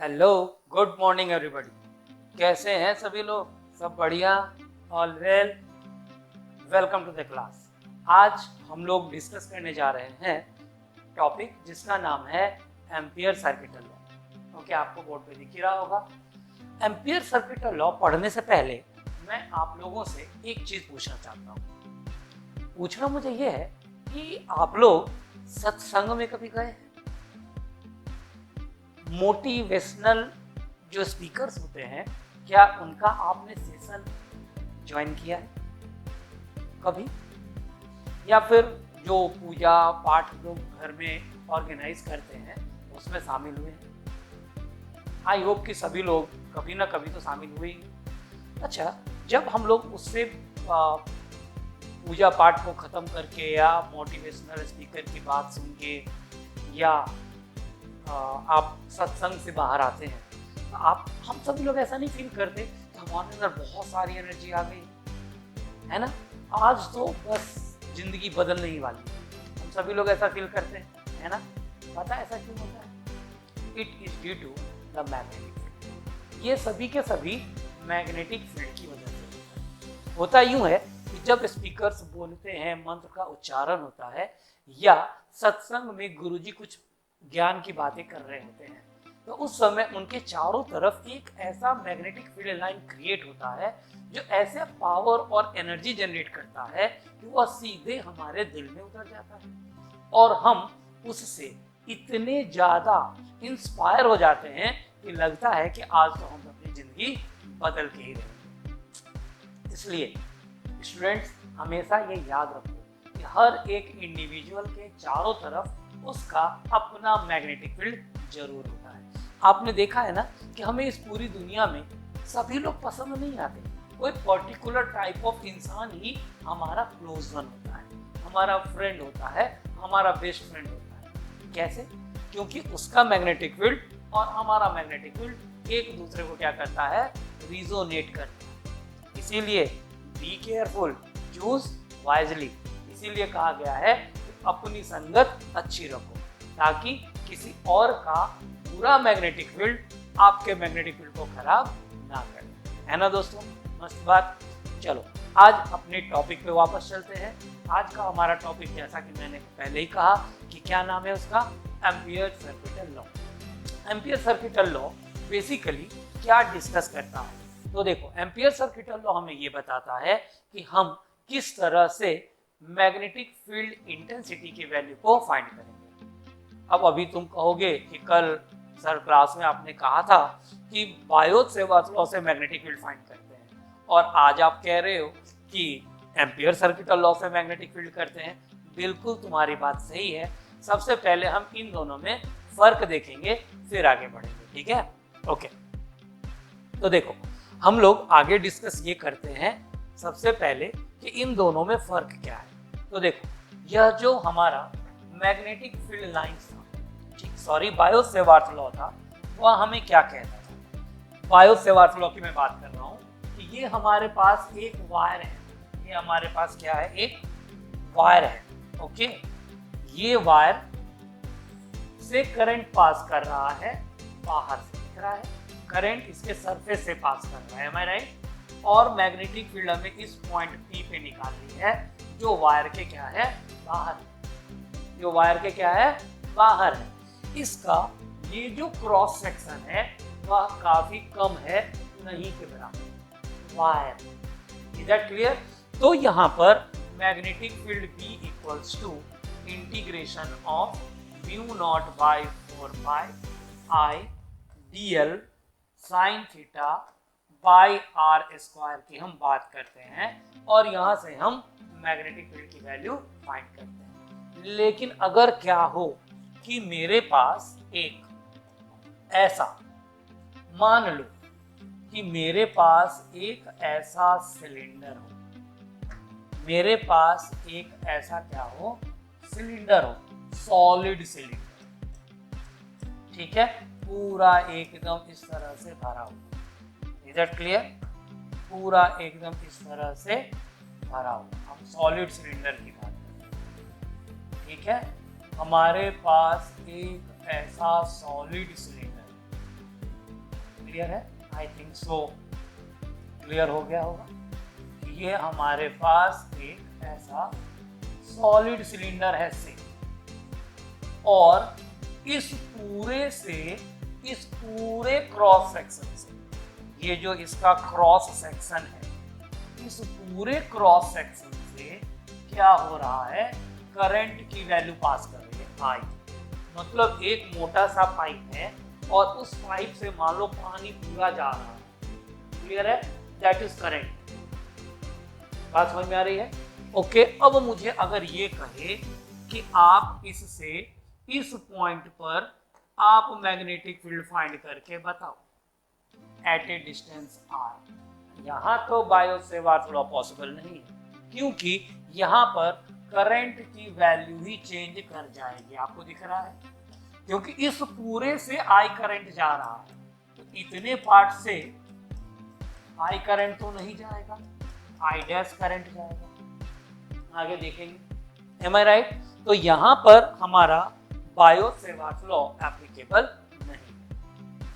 Hello, good morning everybody. कैसे हैं सभी लोग? सब बढ़िया? All well? Welcome to the class. आज हम लोग डिस्कस करने जा रहे हैं टॉपिक जिसका नाम है एम्पियर सर्किटल लॉ। ओके, आपको बोर्ड पे दिख ही रहा होगा। एम्पियर सर्किटल लॉ पढ़ने से पहले मैं आप लोगों से एक चीज पूछना चाहता हूँ। पूछना मुझे ये है कि आप लोग सत्संग में कभी गए हैं? मोटिवेशनल जो स्पीकर्स होते हैं, क्या उनका आपने सेशन ज्वाइन किया है कभी? या फिर जो पूजा पाठ लोग घर में ऑर्गेनाइज करते हैं उसमें शामिल हुए हैं? आई होप कि सभी लोग कभी ना कभी तो शामिल हुए ही। अच्छा, जब हम लोग उससे पूजा पाठ को ख़त्म करके या मोटिवेशनल स्पीकर की बात सुन के या आप सत्संग से बाहर आते हैं, तो हम सभी लोग ऐसा नहीं फील करते कि हमारे अंदर बहुत सारी एनर्जी आ गई है ना, आज तो बस जिंदगी बदलने ही वाली है। हम सभी लोग ऐसा फील करते हैं, है ना? पता है ऐसा क्यों होता है? It is due to the magnetic field. ये सभी के सभी मैग्नेटिक फील्ड की वजह से होता यूं है कि जब स्पीकर्स बोलते हैं, मंत्र का उच्चारण होता है या सत्संग में गुरुजी कुछ ज्ञान की बातें कर रहे होते हैं, तो उस समय उनके चारों तरफ एक ऐसा मैग्नेटिक फील्ड लाइन क्रिएट होता है जो ऐसे पावर और एनर्जी जनरेट करता है कि वह सीधे हमारे दिल में उतर जाता है और हम उससे इतने ज्यादा इंस्पायर हो जाते हैं कि लगता है कि आज तो हम अपनी जिंदगी बदल के ही रहेंगे। इसलिए स्टूडेंट्स, हमेशा ये याद रखो कि हर एक इंडिविजुअल के चारों तरफ उसका अपना मैग्नेटिक फील्ड जरूर होता है। आपने देखा है ना कि हमें इस पूरी दुनिया में सभी लोग पसंद नहीं आते। कोई पर्टिकुलर टाइप ऑफ इंसान ही हमारा क्लोज वन होता है, हमारा फ्रेंड होता है, हमारा बेस्ट फ्रेंड होता है। कैसे? क्योंकि उसका मैग्नेटिक फील्ड और हमारा मैग्नेटिक फील्ड एक दूसरे को क्या करता है? रिजोनेट करता है। इसीलिए बी केयरफुल, चूज वाइजली। इसीलिए कहा गया है अपनी संगत अच्छी रखो ताकि किसी और का बुरा मैग्नेटिक फील्ड आपके मैग्नेटिक फील्ड को खराब ना करे, है ना दोस्तों? मस्त बात। चलो आज अपने टॉपिक पे वापस चलते हैं। आज का हमारा टॉपिक, जैसा कि मैंने पहले ही कहा कि क्या नाम है उसका, ampere circuital law. Ampere circuital law basically क्या डिस्कस करता है? तो देखो, एम्पियर सर्किटल लॉ हमें ये बताता है कि हम किस तरह से मैग्नेटिक फील्ड इंटेंसिटी की वैल्यू को फाइंड करेंगे। अब अभी तुम कहोगे कि कल सर क्लास में आपने कहा था कि बायोट-सेवर्ट लॉ से मैग्नेटिक फील्ड फाइंड करते हैं और आज आप कह रहे हो कि एम्पियर सर्किटल लॉ से मैग्नेटिक फील्ड करते हैं। बिल्कुल तुम्हारी बात सही है। सबसे पहले हम इन दोनों में फर्क देखेंगे, फिर आगे बढ़ेंगे, ठीक है? ओके, तो देखो, हम लोग आगे डिस्कस ये करते हैं सबसे पहले कि इन दोनों में फर्क क्या है। तो देखो, यह जो हमारा मैग्नेटिक फील्ड लाइंस था, ठीक, सॉरी, बायोट-सेवर्ट लॉ था, वह हमें क्या कहता था? बायोट-सेवर्ट लॉ की मैं बात कर रहा हूँ कि ये हमारे पास एक वायर है। ये हमारे पास क्या है? एक वायर है। ओके, ये वायर से करंट पास कर रहा है, बाहर से दिख रहा है, करंट इसके सरफेस से पास कर रहा है, एम आई राइट? और मैग्नेटिक फील्ड हमें इस पॉइंट पी पे निकालनी है जो वायर के क्या है? बाहर। जो वायर के क्या है? बाहर है। इसका ये जो क्रॉस सेक्शन है वह काफी कम है, नहीं के बराबर वायर। Is that clear? तो यहाँ पर magnetic field B equals to integration of mu not by 4 pi I dl sine theta by R square की हम बात करते हैं और यहाँ से हम मैग्नेटिक फील्ड की वैल्यू फाइंड करते हैं। लेकिन अगर क्या हो कि मेरे पास एक ऐसा, मान लो कि मेरे पास एक ऐसा सिलेंडर हो, मेरे पास एक ऐसा क्या हो? सिलेंडर हो, सॉलिड सिलेंडर, ठीक है, पूरा एकदम इस तरह से भरा हुआ। Is that clear? पूरा एकदम इस तरह से भरा हुआ। हम सॉलिड सिलेंडर की बात करते हैं, ठीक है? हमारे पास एक ऐसा सॉलिड सिलेंडर क्लियर है? आई थिंक सो क्लियर हो गया होगा। ये हमारे पास एक ऐसा सॉलिड सिलेंडर है से, और इस पूरे क्रॉस सेक्शन से, ये जो इसका क्रॉस सेक्शन है, इस पूरे क्रॉस सेक्शन से क्या हो रहा है, करंट की वैल्यू पास कर रही है आई। मतलब एक मोटा सा पाइप है और उस पाइप से मान लो पानी पूरा जा रहा है, क्लियर है? That is current. बात समझ में आ रही है? ओके, अब मुझे अगर ये कहे कि आप इससे इस पॉइंट पर आप मैग्नेटिक फील्ड फाइंड करके बताओ एट ए डिस्टेंस आर, यहाँ तो बायो सेवार्ट लॉ पॉसिबल नहीं है, क्योंकि यहाँ पर करंट की वैल्यू ही चेंज कर जाएगी। आपको दिख रहा है, क्योंकि इस पूरे से आई करंट जा रहा है, तो इतने पार्ट से आई करंट तो नहीं जाएगा, आई डैश करंट जाएगा। आगे देखेंगे, एम आई राइट? तो यहाँ पर हमारा बायो सेवार्ट लॉ एप्लीकेबल नहीं,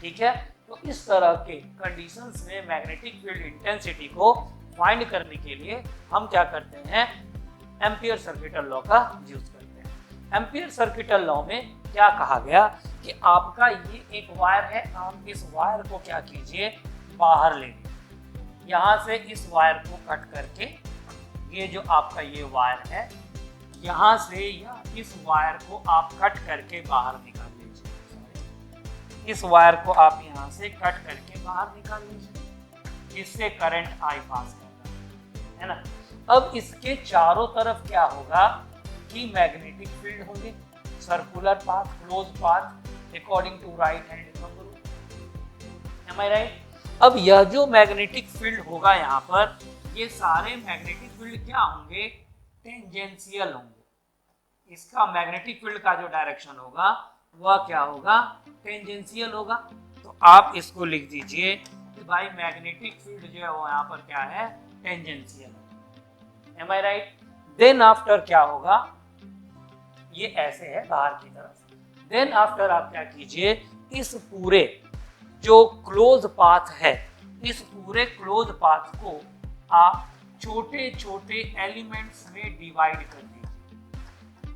ठीक है? तो इस तरह के कंडीशंस में मैग्नेटिक फील्ड इंटेंसिटी को फाइंड करने के लिए हम क्या करते हैं, एम्पियर सर्किटल लॉ का यूज करते हैं। एम्पियर सर्किटल लॉ में क्या कहा गया कि आपका ये एक वायर है, आप इस वायर को क्या कीजिए, बाहर ले लीजिए। यहाँ से इस वायर को कट करके, ये जो आपका ये वायर है, यहाँ से या इस वायर को आप कट करके बाहर निकाल लीजिए। इस वायर को आप यहाँ से कट करके बाहर निकाल लीजिए, जिससे करंट आई पास करता है ना। अब इसके चारों तरफ क्या होगा कि मैग्नेटिक फील्ड होंगे, circular path, close path according to right hand thumb rule. Am I right? अब यह जो मैग्नेटिक फील्ड होगा यहाँ पर, ये सारे मैग्नेटिक फील्ड क्या होंगे, टेंजेंशियल होंगे। इसका मैग्नेटिक फील्ड का जो डायरेक्शन होगा वह क्या होगा, टेंजेंशियल होगा। तो आप इसको लिख दीजिए कि भाई मैग्नेटिक फील्ड जो है वो यहाँ पर क्या है, tangential. M I right? Then after क्या होगा, ये ऐसे है बाहर की तरफ। देन आफ्टर आप क्या कीजिए, इस पूरे जो क्लोज पाथ है, इस पूरे क्लोज पाथ को आप छोटे छोटे एलिमेंट्स में डिवाइड कर दीजिए।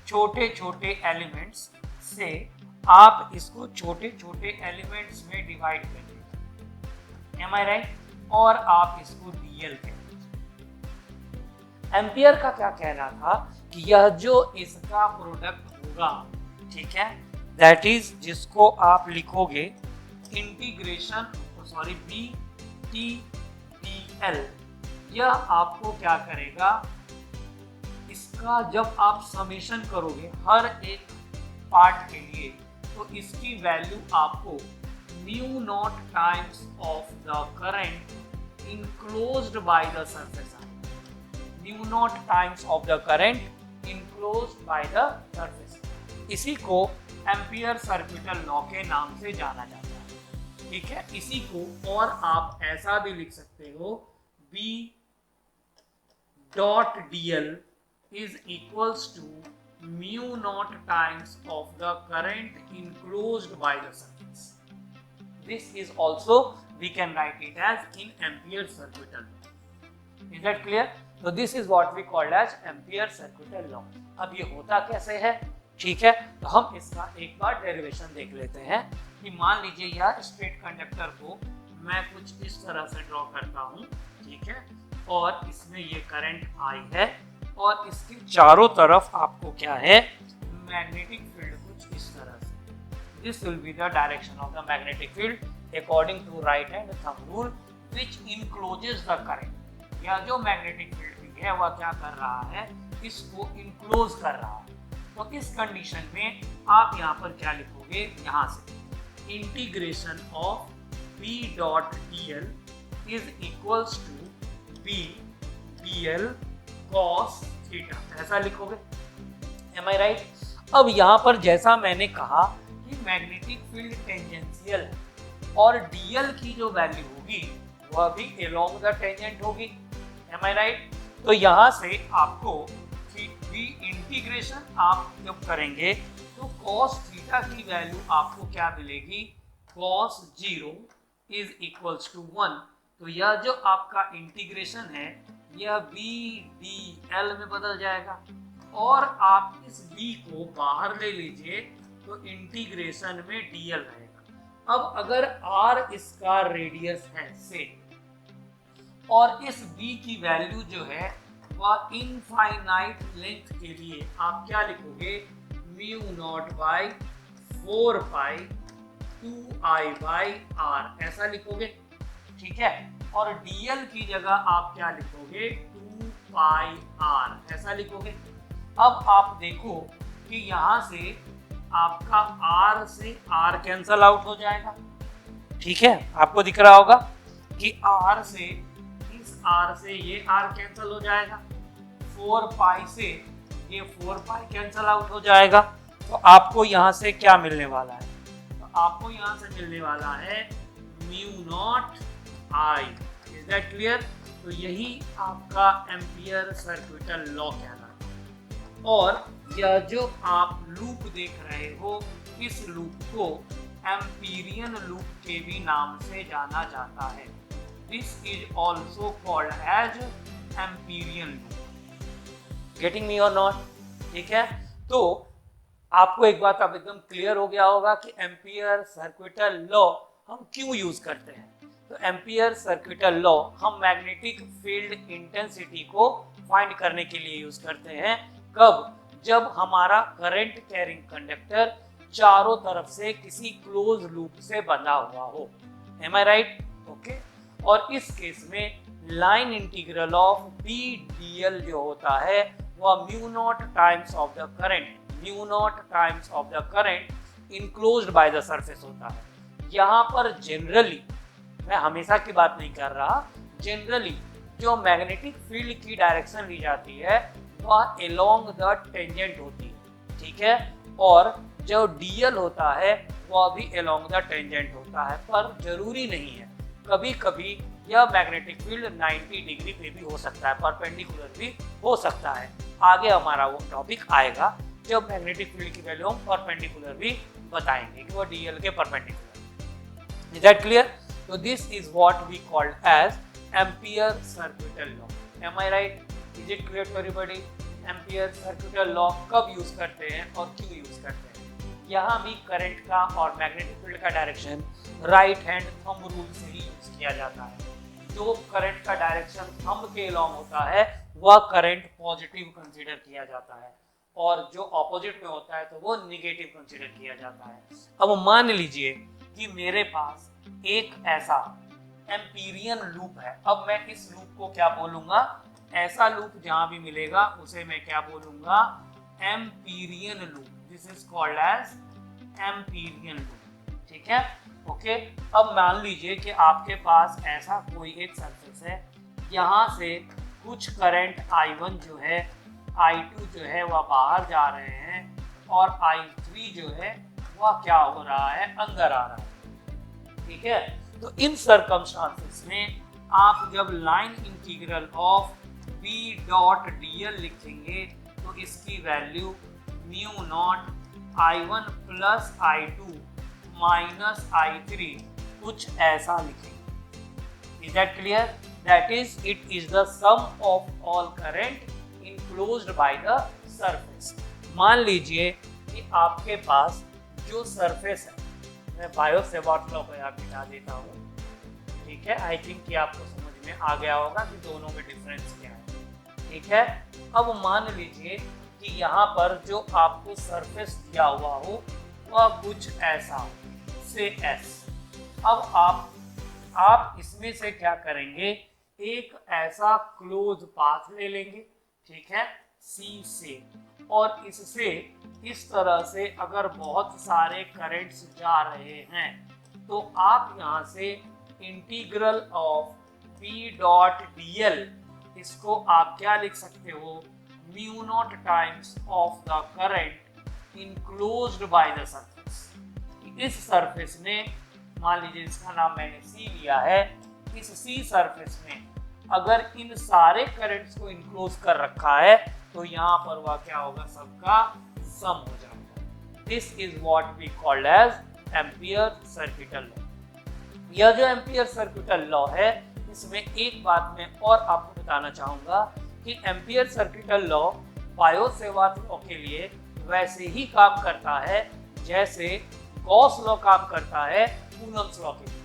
छोटे छोटे एलिमेंट्स से आप इसको छोटे छोटे एलिमेंट्स में डिवाइड कर दीजिए। M I right? और आप इसको डीएल कह दीजिए। एम्पियर का क्या कहना था कि यह जो इसका प्रोडक्ट होगा, ठीक है, दैट इज जिसको आप लिखोगे integration B T D L, यह आपको क्या करेगा, इसका जब आप समेशन करोगे हर एक पार्ट के लिए, तो इसकी वैल्यू आपको mu not times of the current enclosed by the surface आएगा। Mu not times of the current enclosed by the surface, इसी को एम्पियर सर्किटल लॉ के नाम से जाना जाता है, ठीक है? इसी को और आप ऐसा भी लिख सकते हो, B dot dl is equals to mu naught times of the current enclosed by the surface. This is also, we can write it as in ampere circuital law. Is that clear? So this is what we called as ampere circuital law. अब ये होता कैसे है, ठीक है? तो हम इसका एक बार डेरिवेशन देख लेते हैं कि मान लीजिए यह स्ट्रेट कंडक्टर को मैं कुछ इस तरह से ड्रॉ करता हूँ, ठीक है, और इसमें ये करंट आई है और इसके चारों तरफ आपको क्या है, मैग्नेटिक फील्ड कुछ इस तरह से। This will be the direction of the magnetic field according to right hand thumb rule which encloses the current. या जो मैग्नेटिक फील्ड है वह क्या कर रहा है, इसको इनक्लोज कर रहा है। तो इस कंडीशन में आप यहाँ पर क्या लिखोगे, यहाँ से integration of B dot dl is equals to B dl cos theta, ऐसा लिखोगे। Am I right? अब यहाँ पर जैसा मैंने कहा कि मैग्नेटिक फील्ड टेंजेंशियल है और dl की जो वैल्यू होगी वह भी अलोंग द टेंजेंट होगी। M I right? तो यहाँ से आपको भी इंटीग्रेशन आप जब करेंगे तो cos थीटा की वैल्यू आपको क्या मिलेगी, cos 0 इज इक्वल्स टू 1, तो यह जो आपका इंटीग्रेशन है यह बी डी एल में बदल जाएगा, और आप इस b को बाहर ले लीजिए तो इंटीग्रेशन में dl रहेगा। अब अगर r इसका रेडियस है से, और इस b की वैल्यू जो है वह इनफाइनाइट लेंथ के लिए आप क्या लिखोगे, mu not by 4 pi 2i by r ऐसा लिखोगे, ठीक है। और dl की जगह आप क्या लिखोगे, 2 पाई r ऐसा लिखोगे। अब आप देखो कि यहाँ से आपका r से r कैंसल आउट हो जाएगा, ठीक है। आपको दिख रहा होगा कि r से इस r से ये r कैंसल हो जाएगा, 4 पाई से ये 4 पाई कैंसल आउट हो जाएगा। तो आपको यहाँ से क्या मिलने वाला है, तो आपको यहाँ से मिलने वाला है mu naught I। Is that clear? तो यही आपका एम्पियर सर्किटल लॉ कहलाता है। और यह जो आप लूप देख रहे हो, इस लूप को एम्पीरियन लूप के भी नाम से जाना जाता है। This is also called as Amperian loop. Getting me और नॉट? ठीक है। तो आपको एक बात अब एकदम क्लियर हो गया होगा कि एम्पियर सर्किटल लॉ हम क्यों यूज करते हैं। तो एम्पियर सर्किटल लॉ हम मैग्नेटिक फील्ड इंटेंसिटी को फाइंड करने के लिए यूज करते हैं। कब? जब हमारा करंट कैरिंग कंडक्टर चारों तरफ से किसी क्लोज लूप से बंधा हुआ हो। Am I right? ओके। और इस केस में line integral of B D L जो होता है वह mu not times of the current, mu not times of the current enclosed by the surface होता है। यहाँ पर जनरली, मैं हमेशा की बात नहीं कर रहा, जनरली जो मैग्नेटिक फील्ड की डायरेक्शन ली जाती है वह एलोंग द टेंजेंट होती है, ठीक है। और जो डीएल होता है वह भी एलोंग द टेंजेंट होता है, पर जरूरी नहीं है। कभी कभी यह मैग्नेटिक फील्ड 90 डिग्री पे भी हो सकता है, परपेंडिकुलर भी हो सकता है। आगे हमारा वो टॉपिक आएगा जब मैग्नेटिक फील्ड की वैल्यू हम परपेंडिकुलर भी बताएंगे कि वो डीएल के perpendicular. Is that clear? So this is what we called as Ampere circuital law. Am I right? Is it clear to everybody? Ampere circuital law कब यूज करते हैं और क्यों यूज करते हैं? यहाँ भी करंट का और मैग्नेटिक फील्ड का direction right hand thumb rule से ही यूज किया जाता है। जो करंट का डायरेक्शन थंब के अलॉन्ग होता है वह करंट पॉजिटिव कंसीडर किया जाता है, और जो ऑपोजिट में होता है तो वो निगेटिव कंसीडर किया जाता है। अब मान लीजिए कि मेरे पास एक ऐसा एम्पीरियन लूप है। अब मैं इस लूप को क्या बोलूंगा, ऐसा लूप जहां भी मिलेगा उसे मैं क्या बोलूंगा, Amperian loop. This is called as Amperian loop, ठीक है। ओके। अब मान लीजिए कि आपके पास ऐसा कोई एक सरफेस है, यहाँ से कुछ करंट I1 जो है, I2 जो है वह बाहर जा रहे हैं, और I3 जो है वह क्या हो रहा है, अंदर आ रहा है, ठीक है। तो इन सर्कमस्टांसेस में आप जब line integral of B dot dl लिखेंगे तो इसकी value mu not I1 plus I2 minus I3 कुछ ऐसा लिखेंगे। Is that clear? That is, it is the sum of all current enclosed by the surface. मान लीजिए कि आपके पास जो सरफेस है, मैं बायो सेवॉट लॉ को यहाँ मिटा देता हूँ, ठीक है। आई थिंक कि आपको समझ में आ गया होगा कि दोनों में डिफरेंस क्या है, ठीक है। अब मान लीजिए कि यहाँ पर जो आपको सरफेस दिया हुआ हो वह कुछ ऐसा हो, से एस। अब आप इसमें से क्या करेंगे, एक ऐसा क्लोज पाथ ले लेंगे, ठीक है, सी से, और इससे इस तरह से अगर बहुत सारे करंट्स जा रहे हैं तो आप यहाँ से integral of B dot D L, इसको आप क्या लिख सकते हो, mu not times of the current enclosed by the surface. इस सरफेस में, मान लीजिए इसका नाम मैंने सी लिया है, इस सी सरफेस में अगर इन सारे करंट्स को इनक्लोज कर रखा है तो यहाँ पर वह क्या होगा, सबका सम हो जाएगा। This is what we called as Ampere circuital law. यह जो एम्पियर सर्किटल लॉ है, इसमें एक बात मैं और आपको बताना चाहूंगा कि ampere circuital law Biot-Savart law के लिए वैसे ही काम करता है जैसे गॉस लॉ काम करता है कूलम्ब्स लॉ के लिए।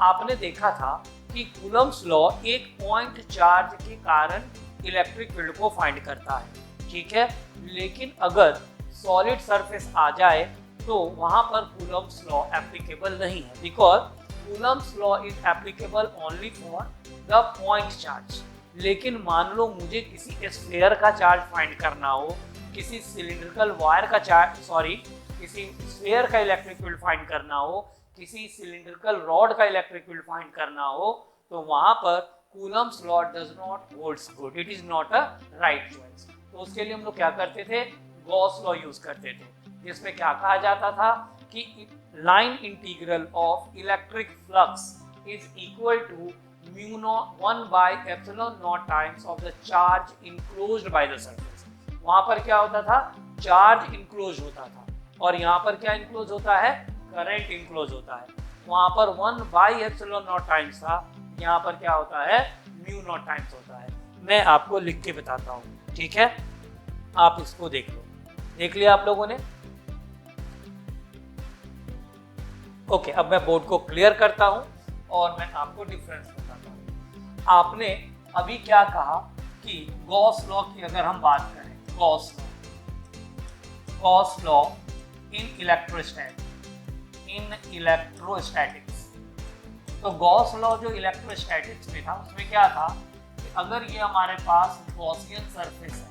आपने देखा था कि कूलम्ब्स लॉ एक पॉइंट चार्ज के कारण इलेक्ट्रिक फील्ड को फाइंड करता है, ठीक है। लेकिन अगर सॉलिड सरफेस आ जाए तो वहां पर कूलम्ब्स लॉ एप्लीकेबल नहीं है, because Coulomb's law is applicable only for the point charge. लेकिन मान लो मुझे किसी स्फीयर का चार्ज फाइंड करना हो, किसी सिलिंड्रिकल वायर का चार्ज किसी स्फीयर का इलेक्ट्रिक फील्ड फाइंड करना हो, किसी सिलिंड्रिकल रॉड का इलेक्ट्रिक फील्ड फाइंड करना हो, तो वहां पर Coulomb's law does not holds good, it is not a right choice. तो उसके लिए हम लोग क्या करते थे, गॉस लॉ यूज करते थे, जिसमें क्या कहा जाता था कि line integral of electric flux is equal to mu not 1 by epsilon not times of the charge enclosed by the surface. वहां पर क्या होता था, चार्ज इनक्लोज होता था, और यहाँ पर क्या इनक्लोज होता है, करंट इनक्लोज होता है। वहां पर 1 बाय एप्सिलॉन नॉट टाइम्स था, यहाँ पर क्या होता है, म्यू नॉट टाइम्स होता है। मैं आपको लिख के बताता हूँ, ठीक है, आप इसको देख लो। देख लिया आप लोगों ने? ओके, अब मैं बोर्ड को क्लियर करता हूं और मैं आपको डिफरेंस बताता हूं। आपने अभी क्या कहा कि गॉस लॉ की अगर हम बात करें, गॉस लॉ इन इलेक्ट्रोस्टैटिक्स, तो गॉस लॉ जो इलेक्ट्रोस्टैटिक्स में था उसमें क्या था कि अगर ये हमारे पास गॉसियन सरफेस है,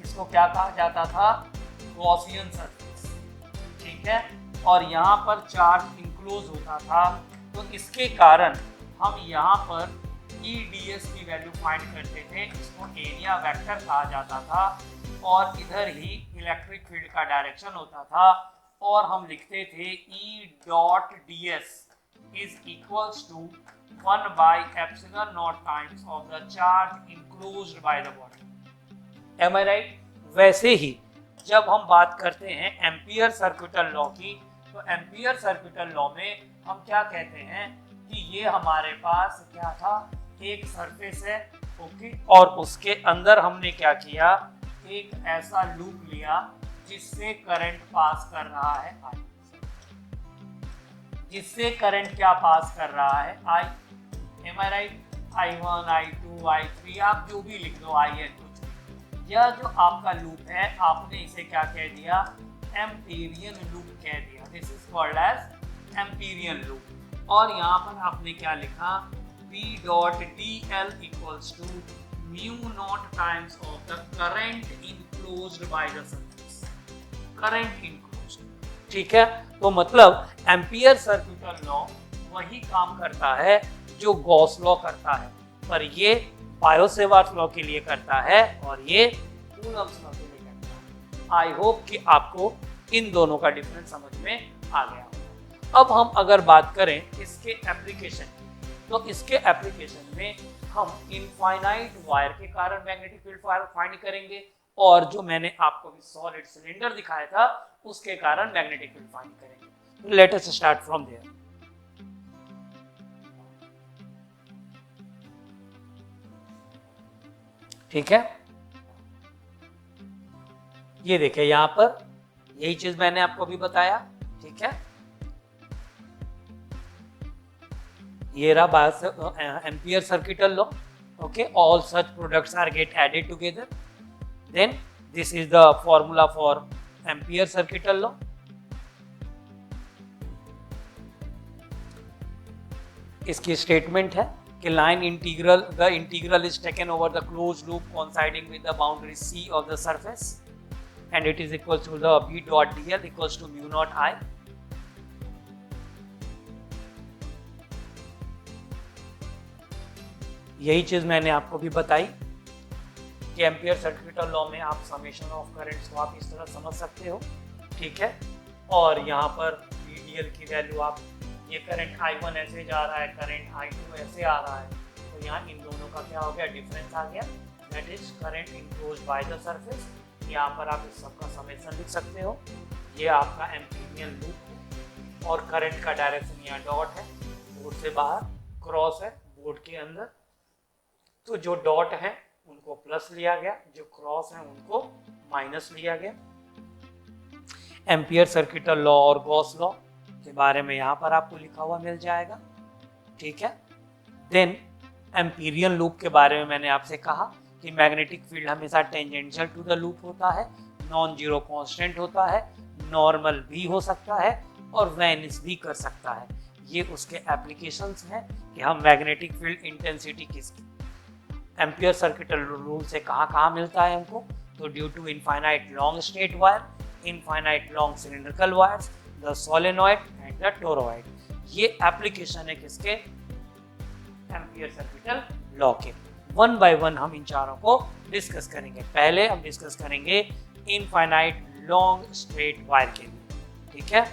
इसको क्या कहा जाता था, गॉसियन सरफेस, ठीक है, और यहाँ पर चार्ज इंक्लोज होता था, तो इसके कारण हम यहाँ पर EDS की वैल्यू फाइंड करते थे, इसको एरिया वेक्टर कहा जाता था, और इधर ही इलेक्ट्रिक फील्ड का डायरेक्शन होता था, और हम लिखते थे E.ds is equals to 1 by epsilon not times of the charge enclosed by the body. Am I right? वैसे ही जब हम बात करते हैं एम्पियर सर्किटल लॉ की, तो एम्पियर सर्किटल लॉ में हम क्या कहते हैं कि ये हमारे पास क्या था, एक सरफेस है, ओके, और उसके अंदर हमने क्या किया, एक ऐसा लूप लिया जिससे करंट पास कर रहा है I, जिससे करंट क्या पास कर रहा है, I, M I right, I1, I2, I3, आप जो भी लिख लो, IN कुछ भी। यह जो आपका लूप है, आपने इसे क्या कह दिया, एम्पीरियन लूप कह दिया, this is called as Amperian loop. और यहाँ पर आपने क्या लिखा, P.dl equals to mu not times of the current enclosed by the surface, current enclosed, ठीक है। तो मतलब एम्पियर सर्किटल लॉ वही काम करता है जो गॉस लॉ करता है, पर ये बायो-सेवर्ट लॉ के लिए करता है और ये कूलम्ब्स लॉ के लिए करता है। आई होप कि आपको इन दोनों का डिफरेंस समझ में आ गया होगा। अब हम अगर बात करें इसके एप्लीकेशन, तो इसके एप्लीकेशन में हम इनफाइनाइट वायर के कारण मैग्नेटिक फील्ड फाइंड करेंगे, और जो मैंने आपको भी सॉलिड सिलेंडर दिखाया था उसके कारण मैग्नेटिक फील्ड फाइंड करेंगे। Let us start from there. ठीक है, ये देखिए यहां पर यही चीज मैंने आपको भी बताया, ठीक है। ये रहा ampere circuital law, okay, all such products are get added together, then this is the formula for ampere circuital law. इसकी स्टेटमेंट है कि line integral, the integral is taken over the closed loop coinciding with the boundary C of the surface and it is equal to the B dot dl equals to mu naught I. यही चीज मैंने आपको भी बताई कि ampere circuital law में आप summation of currents को आप इस तरह समझ सकते हो, ठीक है। और यहाँ पर VDL की वैल्यू आप, ये करंट I1 ऐसे जा रहा है, करंट I2 ऐसे आ रहा है, तो यहाँ इन दोनों का क्या हो गया, डिफरेंस आ गया, that is current enclosed by the surface. यहाँ पर आप इस सबका समेशन लिख सकते हो। ये आपका एम्पीरियन लूप है और करंट का डायरेक्शन यहाँ डॉट है, बोर्ड से बाहर, क्रॉस है बोर्ड के अंदर, तो जो डॉट है उनको प्लस लिया गया, जो क्रॉस है उनको माइनस लिया गया। एम्पियर सर्किट लॉ और गॉस लॉ के बारे में यहाँ पर आपको लिखा हुआ मिल जाएगा, ठीक है। देन एम्पीरियन लूप के बारे में मैंने आपसे कहा कि मैग्नेटिक फील्ड हमेशा टेंजेंशियल टू द लूप होता है, नॉन जीरो कांस्टेंट होता है, नॉर्मल भी हो सकता है और वैनिश भी कर सकता है। ये उसके एप्लीकेशंस हैं कि हम मैग्नेटिक फील्ड इंटेंसिटी किसकी एम्पियर सर्किट रूल से कहाँ मिलता है हमको, तो due to infinite long straight wire, infinite long cylindrical wires, the solenoid and the toroid. ये एप्लीकेशन है किसके, एम्पियर सर्किट लॉ के। वन बाय वन हम इन चारों को डिस्कस करेंगे। पहले हम डिस्कस करेंगे इनफाइनाइट लॉन्ग स्ट्रेट वायर के लिए, ठीक है।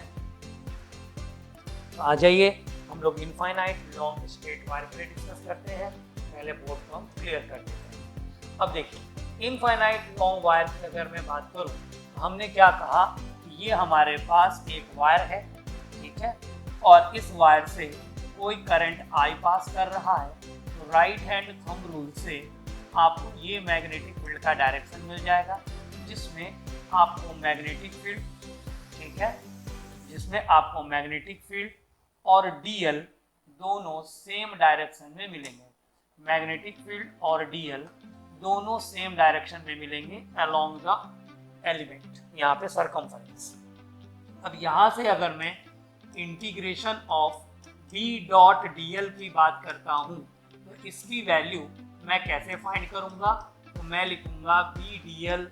तो आ जाइए हम लोग इनफाइनाइट लॉन्ग स्ट्रेट वायर के लिए डिस्कस करते हैं। पहले बोर्ड को हम क्लियर कर देते हैं। अब देखिए इनफाइनाइट लॉन्ग वायर की अगर मैं बात करूं तो हमने क्या कहा कि ये हमारे पास एक वायर है, ठीक है, और इस वायर से कोई करंट आई पास कर रहा है, तो राइट हैंड थंब रूल से आपको ये मैग्नेटिक फील्ड का डायरेक्शन मिल जाएगा, जिसमें आपको मैग्नेटिक फील्ड, ठीक है, जिसमें आपको मैग्नेटिक फील्ड और डीएल दोनों सेम डायरेक्शन में मिलेंगे। मैग्नेटिक फील्ड और डीएल दोनों सेम डायरेक्शन में मिलेंगे अलोंग द एलिमेंट, यहाँ पे सरकमफरेंस। अब यहाँ से अगर मैं integration of B dot DL की बात करता हूँ तो इसकी वैल्यू मैं कैसे फाइंड करूँगा, तो मैं लिखूँगा B D L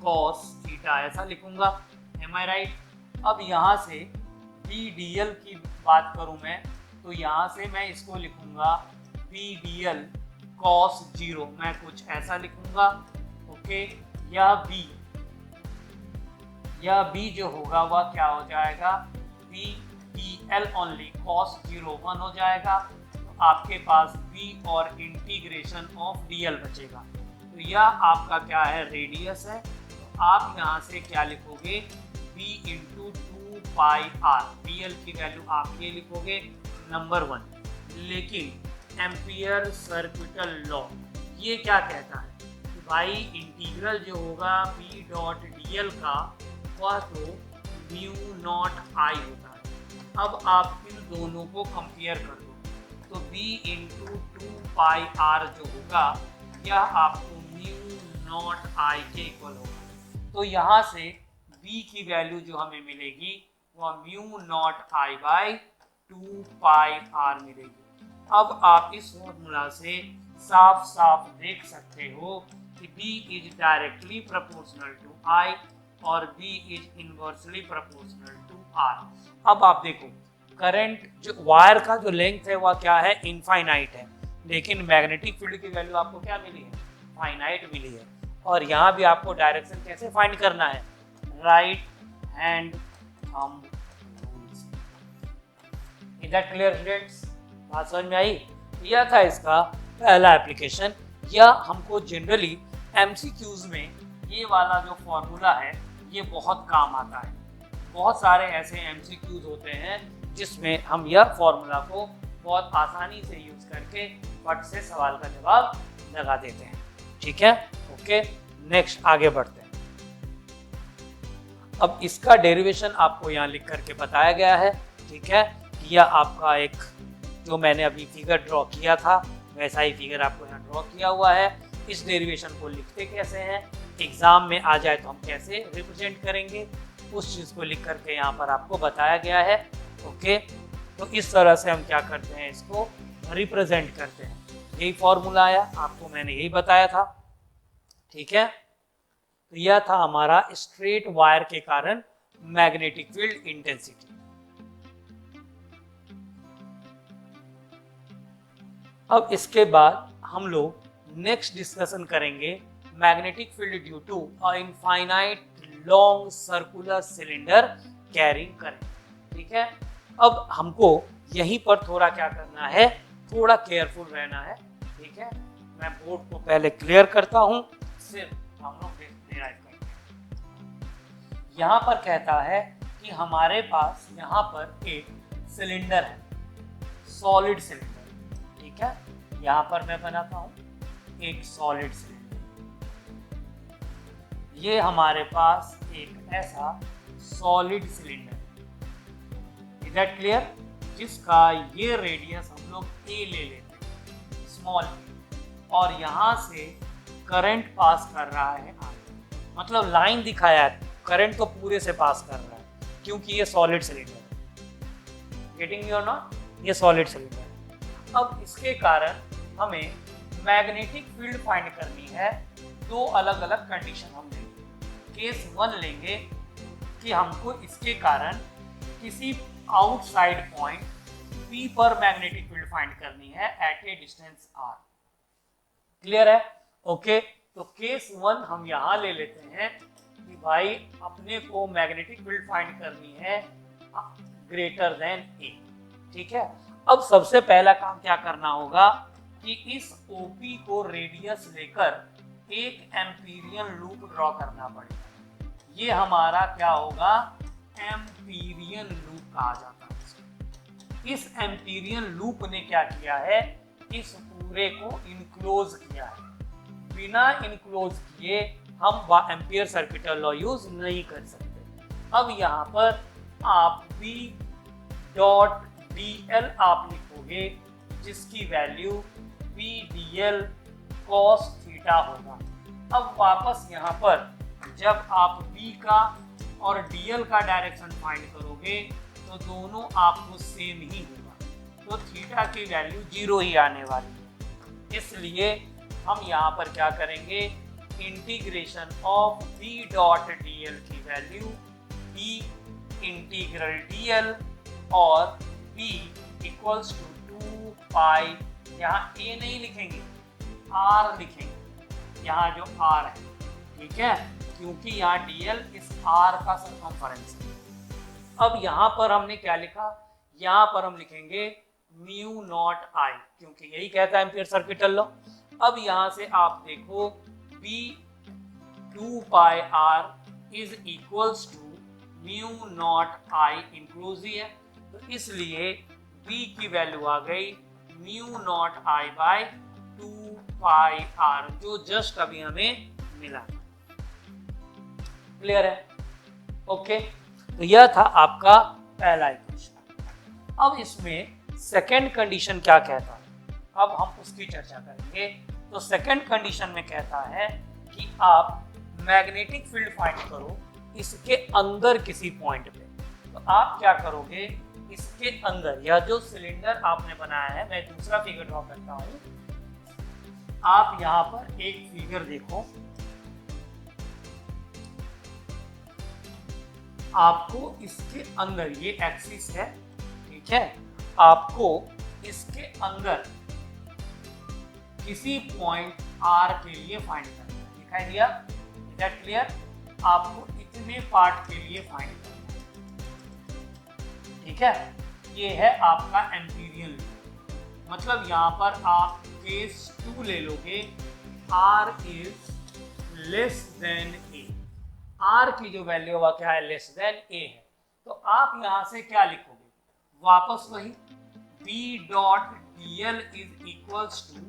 cos theta, ऐसा लिखूँगा, एम आई राइट। अब यहाँ से बी डी एल की बात करूँ मैं तो यहाँ से मैं इसको लिखूँगा B D L cos zero, मैं कुछ ऐसा लिखूँगा, ओके। यह बी जो होगा वह क्या हो जाएगा, B D L only cos zero 1 हो जाएगा। तो आपके पास बी और इंटीग्रेशन ऑफ डी एल बचेगा। तो यह आपका क्या है, रेडियस है। तो आप यहाँ से क्या लिखोगे, B into 2 pi R, D L की वैल्यू आप ये लिखोगे नंबर 1। लेकिन एम्पियर सर्किटल लॉ ये क्या कहता है कि भाई इंटीग्रल जो होगा बी डॉट डी एल का वह तो म्यू नॉट आई होता है। अब आप इन दोनों को कंपेयर कर दो तो b इंटू 2 पाई आर जो होगा यह आपको म्यू नॉट आई के इक्वल होगा। तो यहाँ से b की वैल्यू जो हमें मिलेगी वह mu not I by 2 pi R मिलेगी। अब आप इस फॉर्मूला से साफ साफ देख सकते हो कि b is directly proportional to I और b is inversely proportional to R। अब आप देखो करंट जो वायर का जो लेंथ है वह क्या है, इनफाइनाइट है, लेकिन मैग्नेटिक फील्ड की वैल्यू आपको क्या मिली है, फाइनाइट मिली है। और यहाँ भी आपको डायरेक्शन कैसे फाइंड करना है, right hand thumb rules. Is that clear students, बात समझ में आई। यह था इसका पहला एप्लीकेशन। यह हमको जनरली एमसीक्यूज में ये वाला जो फॉर्मूला है ये बहुत काम आता है। बहुत सारे ऐसे एमसीक्यूज होते हैं जिसमें हम यह फॉर्मूला को बहुत आसानी से यूज करके फट से सवाल का जवाब लगा देते हैं, ठीक है। ओके, नेक्स्ट आगे बढ़ते हैं। अब इसका डेरिवेशन आपको यहाँ लिख करके बताया गया है, ठीक है। यह आपका एक जो मैंने अभी फिगर ड्रॉ किया था वैसा ही फिगर आपको यहाँ ड्रॉ किया हुआ है। इस डेरिवेशन को लिखते कैसे हैं, एग्जाम में आ जाए तो हम कैसे रिप्रेजेंट करेंगे, उस चीज़ को लिख करके यहाँ पर आपको बताया गया है। ओके, तो इस तरह से हम क्या करते हैं, इसको रिप्रेजेंट करते हैं। यही फॉर्मूला आया, आपको मैंने यही बताया था, ठीक है। तो यह था हमारा स्ट्रेट वायर के कारण मैग्नेटिक फील्ड इंटेंसिटी। अब इसके बाद हम लोग नेक्स्ट डिस्कशन करेंगे magnetic field due to a infinite long circular cylinder carrying current, ठीक है। अब हमको यहीं पर थोड़ा क्या करना है, थोड़ा केयरफुल रहना है, ठीक है। मैं बोर्ड को पहले क्लियर करता हूं, फिर हम लोग डिराइव करते हैं। यहाँ पर कहता है कि हमारे पास यहाँ पर एक सिलेंडर है, सॉलिड सिलेंडर, ठीक है। यहाँ पर मैं बनाता हूँ एक सॉलिड सिलेंडर। ये हमारे पास एक ऐसा सॉलिड सिलेंडर है, इज दैट क्लियर, जिसका ये रेडियस हम लोग ए ले लेते हैं, स्मॉल ए, और यहाँ से करंट पास कर रहा है आगे, मतलब लाइन दिखाया है, करंट तो पूरे से पास कर रहा है क्योंकि ये सॉलिड सिलेंडर है। गेटिंग मी और नॉट? ये सॉलिड सिलेंडर है। अब इसके कारण हमें मैग्नेटिक फील्ड फाइंड करनी है। दो अलग अलग कंडीशन हम लेंगे। केस 1 लेंगे कि हमको इसके कारण किसी आउटसाइड पॉइंट P पर मैग्नेटिक फील्ड फाइंड करनी है at a distance r। Clear है? ओके, तो केस 1 हम यहां ले लेते हैं कि भाई अपने को मैग्नेटिक फील्ड फाइंड करनी है ग्रेटर देन a, ठीक है। अब सबसे पहला काम क्या करना होगा कि इस OP को रेडियस लेकर एक एम्पीरियन लूप ड्रॉ करना पड़ेगा। ये हमारा क्या होगा? एम्पीरियन लूप कहा जाता है। इस एम्पीरियन लूप ने क्या किया है? इस पूरे को इनक्लोज किया है। बिना इनक्लोज किए हम एम्पियर सर्किटल लॉ यूज नहीं कर सकते। अब यहाँ पर आप B डॉट dl आप लिखोगे, जिसकी value P dl cos theta होगा। अब वापस यहाँ पर जब आप B का और dl का डायरेक्शन फाइंड करोगे तो दोनों आपको सेम ही होगा, तो थीटा की वैल्यू 0 ही आने वाली है। इसलिए हम यहाँ पर क्या करेंगे? Integration of B dot dl की वैल्यू B इंटीग्रल dl और B इक्वल्स टू 2 पाई, यहाँ a नहीं लिखेंगे, r लिखेंगे, यहाँ जो r है, ठीक है, क्योंकि यहाँ dl इस r का सरकमफेरेंस है। अब यहाँ पर हमने क्या लिखा? यहाँ पर हम लिखेंगे म्यू नॉट I, क्योंकि यही कहता है एम्पियर सर्किटल लॉ। अब यहाँ से आप देखो B 2 pi r is equals to mu not I inclusive है, तो इसलिए B की वैल्यू आ गई mu not I by 2 pi r, जो जस्ट अभी हमें मिला। क्लियर है? ओके, तो यह था आपका पहला इक्वेशन। अब इसमें सेकंड कंडीशन क्या कहता है, अब हम उसकी चर्चा करेंगे। तो सेकंड कंडीशन में कहता है कि आप मैग्नेटिक फील्ड फाइंड करो इसके अंदर किसी पॉइंट पे। तो आप क्या करोगे? इसके अंदर, यह जो सिलेंडर आपने बनाया है, मैं दूसरा फिगर ड्रॉ करता हूं। आप यहाँ पर एक फिगर देखो, आपको इसके अंदर, ये एक्सिस है, ठीक है, आपको इसके अंदर किसी पॉइंट R के लिए फाइंड करना है। दिखाई दिया? Is that clear? आपको इतने पार्ट के लिए फाइंड करना है, ठीक है। ये है आपका एम्पीरियल लूप, मतलब यहाँ पर आप केस 2 ले लोगे, R is less than A। R की जो वैल्यू होगा क्या है? लेस देन A है। तो आप यहाँ से क्या लिखोगे? वापस वही B dot dl is equals to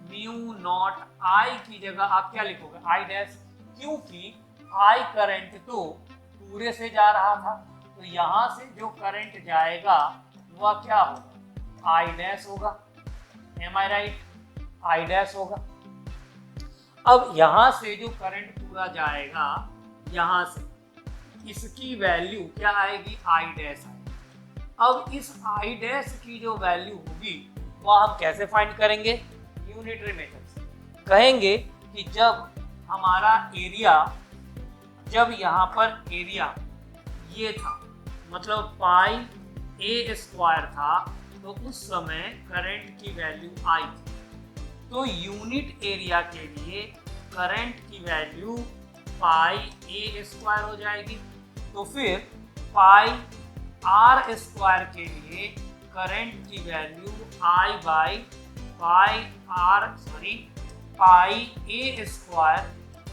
mu not I की जगह आप क्या लिखोगे? I डैश, क्योंकि I करंट तो पूरे से जा रहा था, तो यहाँ से जो करंट जाएगा वह क्या होगा? I डैश होगा। Am I right? I dash होगा। अब यहाँ से जो करंट पूरा जाएगा, यहाँ से इसकी वैल्यू क्या आएगी? I डैश आएगी। अब इस I डैश की जो वैल्यू होगी वह हम कैसे फाइंड करेंगे? यूनिटरी मेथड से। कहेंगे कि जब हमारा एरिया, जब यहाँ पर एरिया ये था, मतलब पाई a स्क्वायर था, तो उस समय करंट की वैल्यू I थी, तो यूनिट एरिया के लिए करंट की वैल्यू पाई a स्क्वायर हो जाएगी। तो फिर पाई r स्क्वायर के लिए करंट की value I by pi a square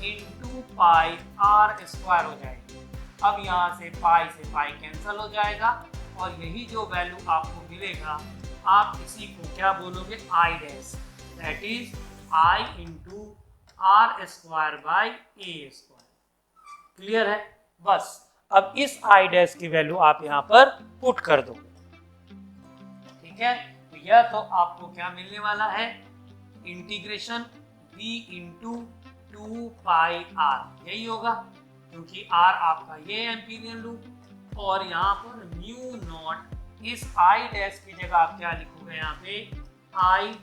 into pi r square हो जाएगी। अब यहाँ से पाई कैंसिल हो जाएगा और यही जो वैल्यू आपको मिलेगा आप इसी को क्या बोलोगे, I dash, that is I into R square by A square. Clear है? बस अब इस आई डैश की वैल्यू आप यहाँ पर पुट कर दो। ठीक है, तो यह तो आपको क्या मिलने वाला है, integration b into 2 pi R, यही होगा क्योंकि r आपका ये एम्पीरियन लूप, और यहाँ पर म्यू नॉट इस आई डैश की जगह आप क्या लिखोगे यहाँ पे, I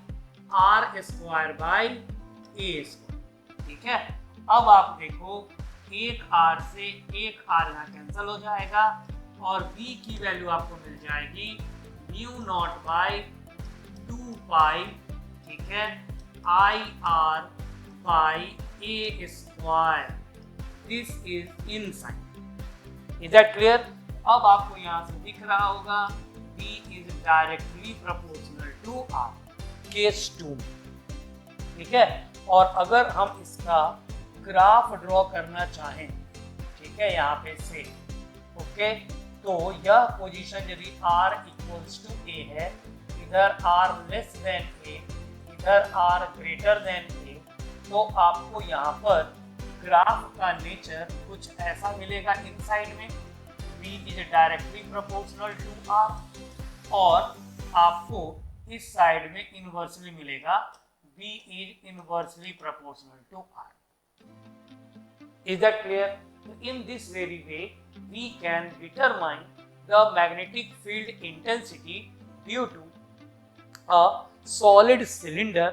R square by A square. ठीक है, अब आप देखो एक आर से एक आर यहाँ कैंसिल हो जाएगा और b की वैल्यू आपको मिल जाएगी म्यू नॉट बाई 2 पाई, ठीक है, I R by A square, this is inside. Is that clear? अब आपको यहाँ से दिख रहा होगा b is directly proportional to r, case 2। ठीक है, और अगर हम इसका ग्राफ ड्रॉ करना चाहें, ठीक है, यहाँ पे से, ओके, तो यह पोजीशन यदि r इक्वल्स टू a है, इधर r लेस देन a, इधर r ग्रेटर देन a, तो आपको यहाँ पर ग्राफ का नेचर कुछ ऐसा मिलेगा इनसाइड में, b is directly proportional to r, और आपको इस साइड में इनवर्सली मिलेगा b is inversely proportional to r। Is that clear? In this very way, we can determine the magnetic field intensity due to a solid cylinder,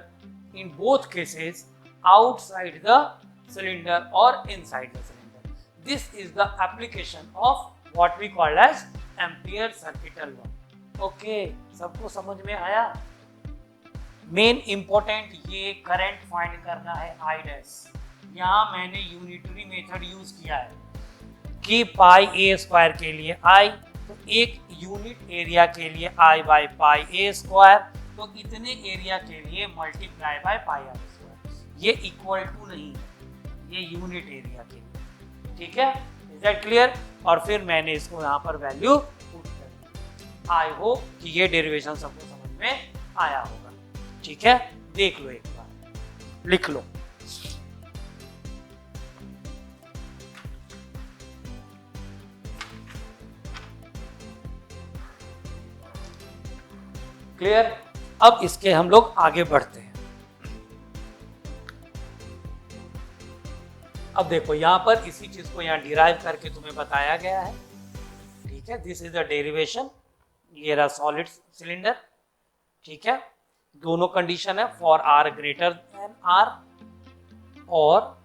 in both cases outside the cylinder or inside the cylinder. This is the application of what we call as Ampere circuital law. Okay, सबको समझ में आया? Main important ये current find करना है I dash. यहाँ मैंने unitary method use किया है कि पाई ए स्क्वायर के लिए आई, तो एक यूनिट एरिया के लिए आई बाई पाई ए स्क्वायर, तो इतने एरिया के लिए multiply by pi R square, ये इक्वल टू नहीं है, ये यूनिट एरिया के लिए। ठीक है, इज दैट क्लियर? और फिर मैंने इसको यहाँ पर वैल्यू पुट कर दी। आई होप कि ये डेरिवेशन सबको समझ में आया होगा। ठीक है, देख लो एक बार, लिख लो। क्लियर? अब इसके हम लोग आगे बढ़ते हैं। अब देखो यहाँ पर इसी चीज को यहाँ डिराइव करके तुम्हें बताया गया है। ठीक है, दिस इज द डेरिवेशन, ये रहा सॉलिड सिलेंडर। ठीक है, दोनों कंडीशन है, for R greater than R, और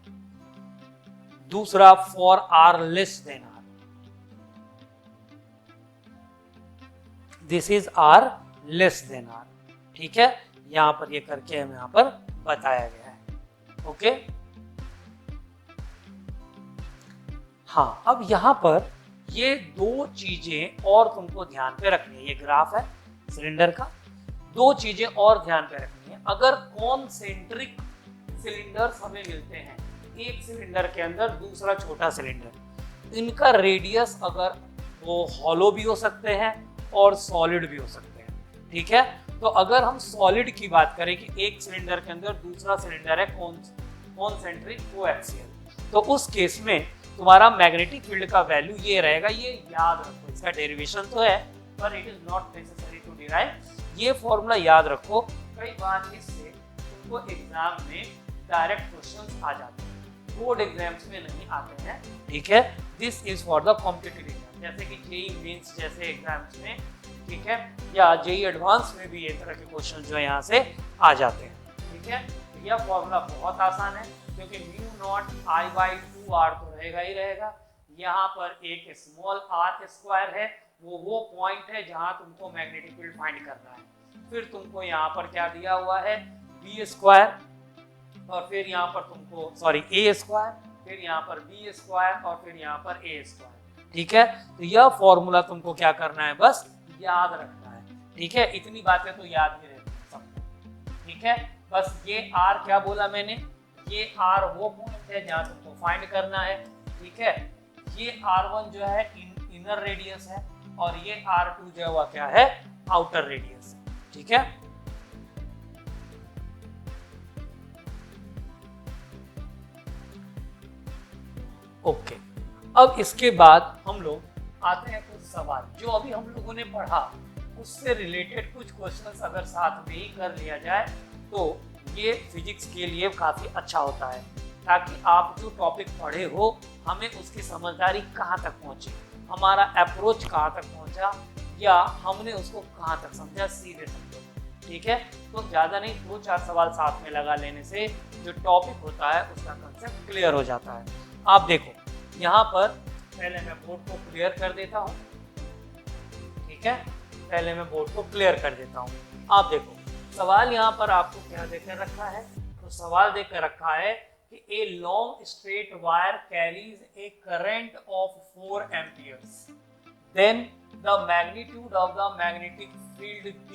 दूसरा for R less than R. This is R less than R. ठीक है, यहां पर ये करके हमें यहां पर बताया गया है। ओके, हाँ, अब यहां पर ये दो चीजें और तुमको ध्यान पे रखनी है। ये ग्राफ है सिलेंडर का, दो चीजें और ध्यान पे रखनी है। अगर कॉन्सेंट्रिक सिलेंडर्स हमें मिलते हैं, एक सिलेंडर के अंदर दूसरा छोटा सिलेंडर, इनका रेडियस अगर वो हॉलो भी हो सकते हैं और सॉलिड भी हो सकते हैं। ठीक है, तो अगर हम सॉलिड की बात करें कि एक सिलेंडर के अंदर दूसरा सिलेंडर है कॉन्सेंट्रिक कोएक्सियल, तो उस केस में तुम्हारा मैग्नेटिक फील्ड का वैल्यू ये रहेगा। ये याद रखो, इसका डेरिवेशन तो है पर it is not necessary to derive. ये फॉर्मूला याद रखो, कई बार इससे तुमको एग्जाम में डायरेक्ट क्वेश्चंस आ जाते हैं, बोर्ड एग्जाम्स में नहीं आते हैं। ठीक है, this is for the competitive exam, जैसे कि जेईई मेंस जैसे एग्जाम्स में, ठीक है, या जेईई एडवांस में भी ये तरह के क्वेश्चन जो है यहाँ से आ जाते हैं। ठीक है, तो यह फॉर्मूला बहुत आसान है क्योंकि mu naught I by 2r तो रहेगा ही रहेगा। यहाँ पर एक स्मॉल r स्क्वायर है, वो पॉइंट है जहाँ तुमको मैग्नेटिक फील्ड फाइंड करना है। फिर तुमको यहाँ पर क्या दिया हुआ है, b स्क्वायर, और फिर यहाँ पर तुमको a स्क्वायर, फिर यहाँ पर b स्क्वायर, और फिर यहाँ पर a स्क्वायर। ठीक है, तो यह फॉर्मूला तुमको क्या करना है, बस याद रखना है। ठीक है, इतनी बातें तो याद ही रहती हैं सबको। ठीक है, बस ये r क्या बोला मैंने, ये r वो पॉइंट है जहाँ तुमको फाइंड करना है। ठीक है, ये r1 जो है इनर रेडियस है, और ये r2 जो है वह क्या है, आउटर रेडियस है। ठीक है। ओके, अब इसके बाद हम लोग आते हैं कुछ सवाल जो अभी हम लोगों ने पढ़ा उससे रिलेटेड कुछ क्वेश्चंस अगर साथ में ही कर लिया जाए तो ये फिजिक्स के लिए काफ़ी अच्छा होता है, ताकि आप जो टॉपिक पढ़े हो हमें उसकी समझदारी कहाँ तक पहुँची, हमारा अप्रोच कहाँ तक पहुँचा, या हमने उसको कहाँ तक समझा, सीधे समझो। ठीक है, तो ज़्यादा नहीं, 2-4 सवाल साथ में लगा लेने से जो टॉपिक होता है उसका कंसेप्ट क्लियर हो जाता है। आप देखो यहाँ पर पहले मैं बोर्ड को क्लियर कर देता हूँ। ठीक है, पहले मैं बोर्ड को क्लियर कर देता हूँ। आप देखो सवाल यहाँ पर आपको क्या देकर रखा है, तो सवाल देकर रखा है कि a long straight wire carries a current of 4 amperes, then the magnitude of the magnetic field B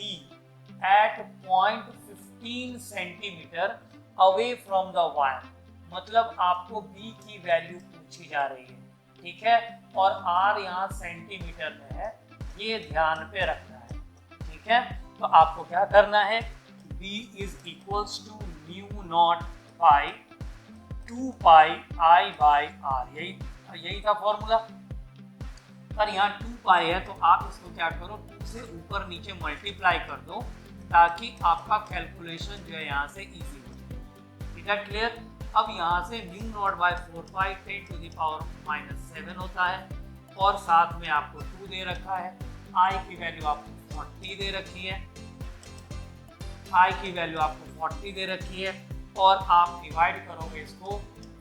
at point 15 centimetre away from the wire. मतलब आपको B की वैल्यू पूछी जा रही है, ठीक है, और R यहाँ सेंटीमीटर में है, ये ध्यान पे रखना है। ठीक है, तो आपको क्या करना है, B is equals to mu not by 2 pi I by R, यही था फॉर्मूला। पर यहाँ 2 पाई है तो आप इसको क्या करो, 2 से ऊपर नीचे मल्टीप्लाई कर दो ताकि आपका कैलकुलेशन जो है यहाँ से इजी हो जाए। ठीक है, क्लियर। अब यहाँ से mu not by 4 pi 10 to the power -7 होता है, और साथ में आपको 2 दे रखा है, I की वैल्यू आपको 40 दे रखी है, I की वैल्यू आपको 40 दे रखी है, और आप डिवाइड करोगे इसको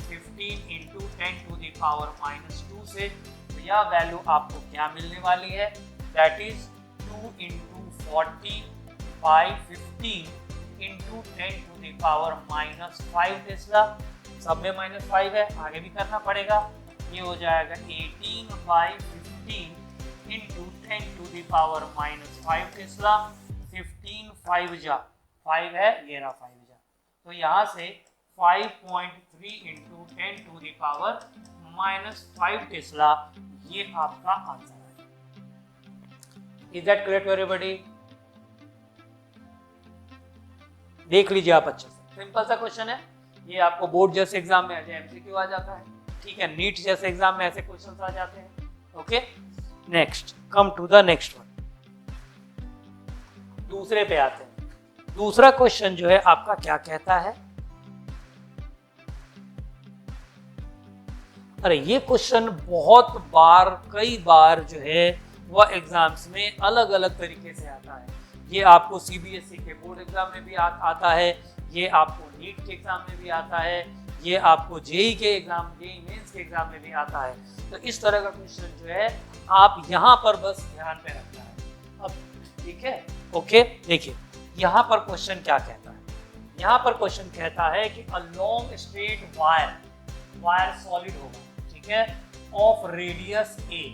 15 इंटू 10 टू द पावर -2 से, तो यह वैल्यू आपको क्या मिलने वाली है, that is 2 into 40 by 15 into 10 to the power -5 tesla. सब में -5 है, आगे भी करना पड़ेगा, ये हो जाएगा 18 by 15 into 10 to the power -5 tesla. 15 5 जा 5 है, ये रहा 5 जा, तो यहाँ से 5.3 into 10 to the power -5 tesla, ये आपका आंसर है। Is that clear to everybody? देख लीजिए आप अच्छे से, सिंपल सा क्वेश्चन है ये, आपको बोर्ड जैसे एग्जाम में एमसीक्यू आ जाता है, ठीक है, नीट जैसे एग्जाम में ऐसे क्वेश्चंस आ जाते हैं। Okay, next, come to the next one, दूसरे पे आते हैं। दूसरा क्वेश्चन जो है आपका क्या कहता है, अरे ये क्वेश्चन बहुत बार, कई बार जो है वह एग्जाम्स में अलग अलग तरीके से आता है। ये आपको सीबीएसई के बोर्ड एग्जाम में भी आता है, ये आपको नीट के एग्जाम में भी आता है, ये आपको जेई के एग्जाम, जेई मेंस के एग्जाम में भी आता है। तो इस तरह का क्वेश्चन जो है आप यहाँ पर बस ध्यान पे रखना है। अब ठीक है, ओके, देखिए यहाँ पर क्वेश्चन क्या कहता है, यहाँ पर क्वेश्चन कहता है कि a long straight wire solid होगा, ठीक है, ऑफ रेडियस ए,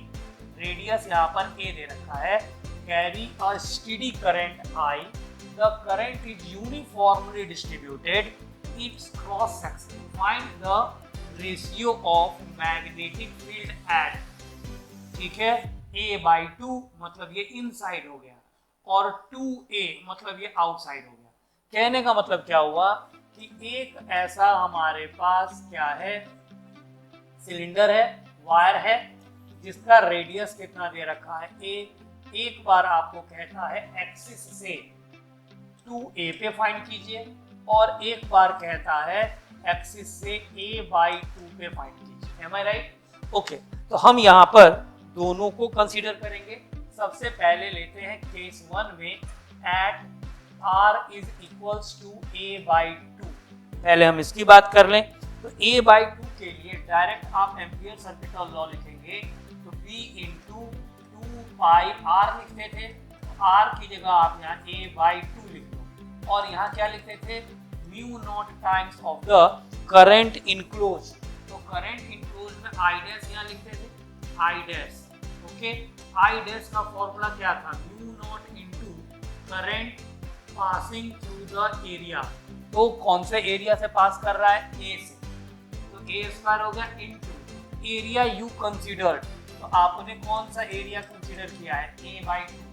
रेडियस यहाँ पर ए दे रखा है, carry a steady current I, the current is uniformly distributed, its cross section, find the ratio of magnetic field at, ठीक है, A/2 मतलब ये इनसाइड हो गया, और 2A मतलब ये आउटसाइड हो गया। कहने का मतलब क्या हुआ कि एक ऐसा हमारे पास क्या है, सिलेंडर है, वायर है, जिसका रेडियस कितना दे रखा है, A, एक बार आपको कहता है एक्सिस से 2A पे फाइंड कीजिए, और एक बार कहता है एक्सिस से A/2 पे फाइंड कीजिए। M I right? ओके, तो हम यहाँ पर दोनों को कंसीडर करेंगे। सबसे पहले लेते हैं केस 1 में at R is equals to A/2। पहले हम इसकी बात कर लें, तो A/2 के लिए डायरेक्ट आप एम्पियर सर्किट का लॉ लिखेंगे, तो B इंटू 2 पाई R लिखते थे, तो R की जगह आप यहाँ A/2 लिख दो, और यहाँ क्या लिखते थे, mu naught times of the current enclose, तो करंट इनक्लोज में I डैश यहाँ लिखते थे, I dash, okay, I dash का फॉर्मूला क्या था, mu naught into current passing through the area, तो कौन से एरिया से पास कर रहा है, A से, तो A² हो गया इनटू एरिया यू कंसीडर्ड, तो आपने कौन सा एरिया कंसीडर किया है, A/2,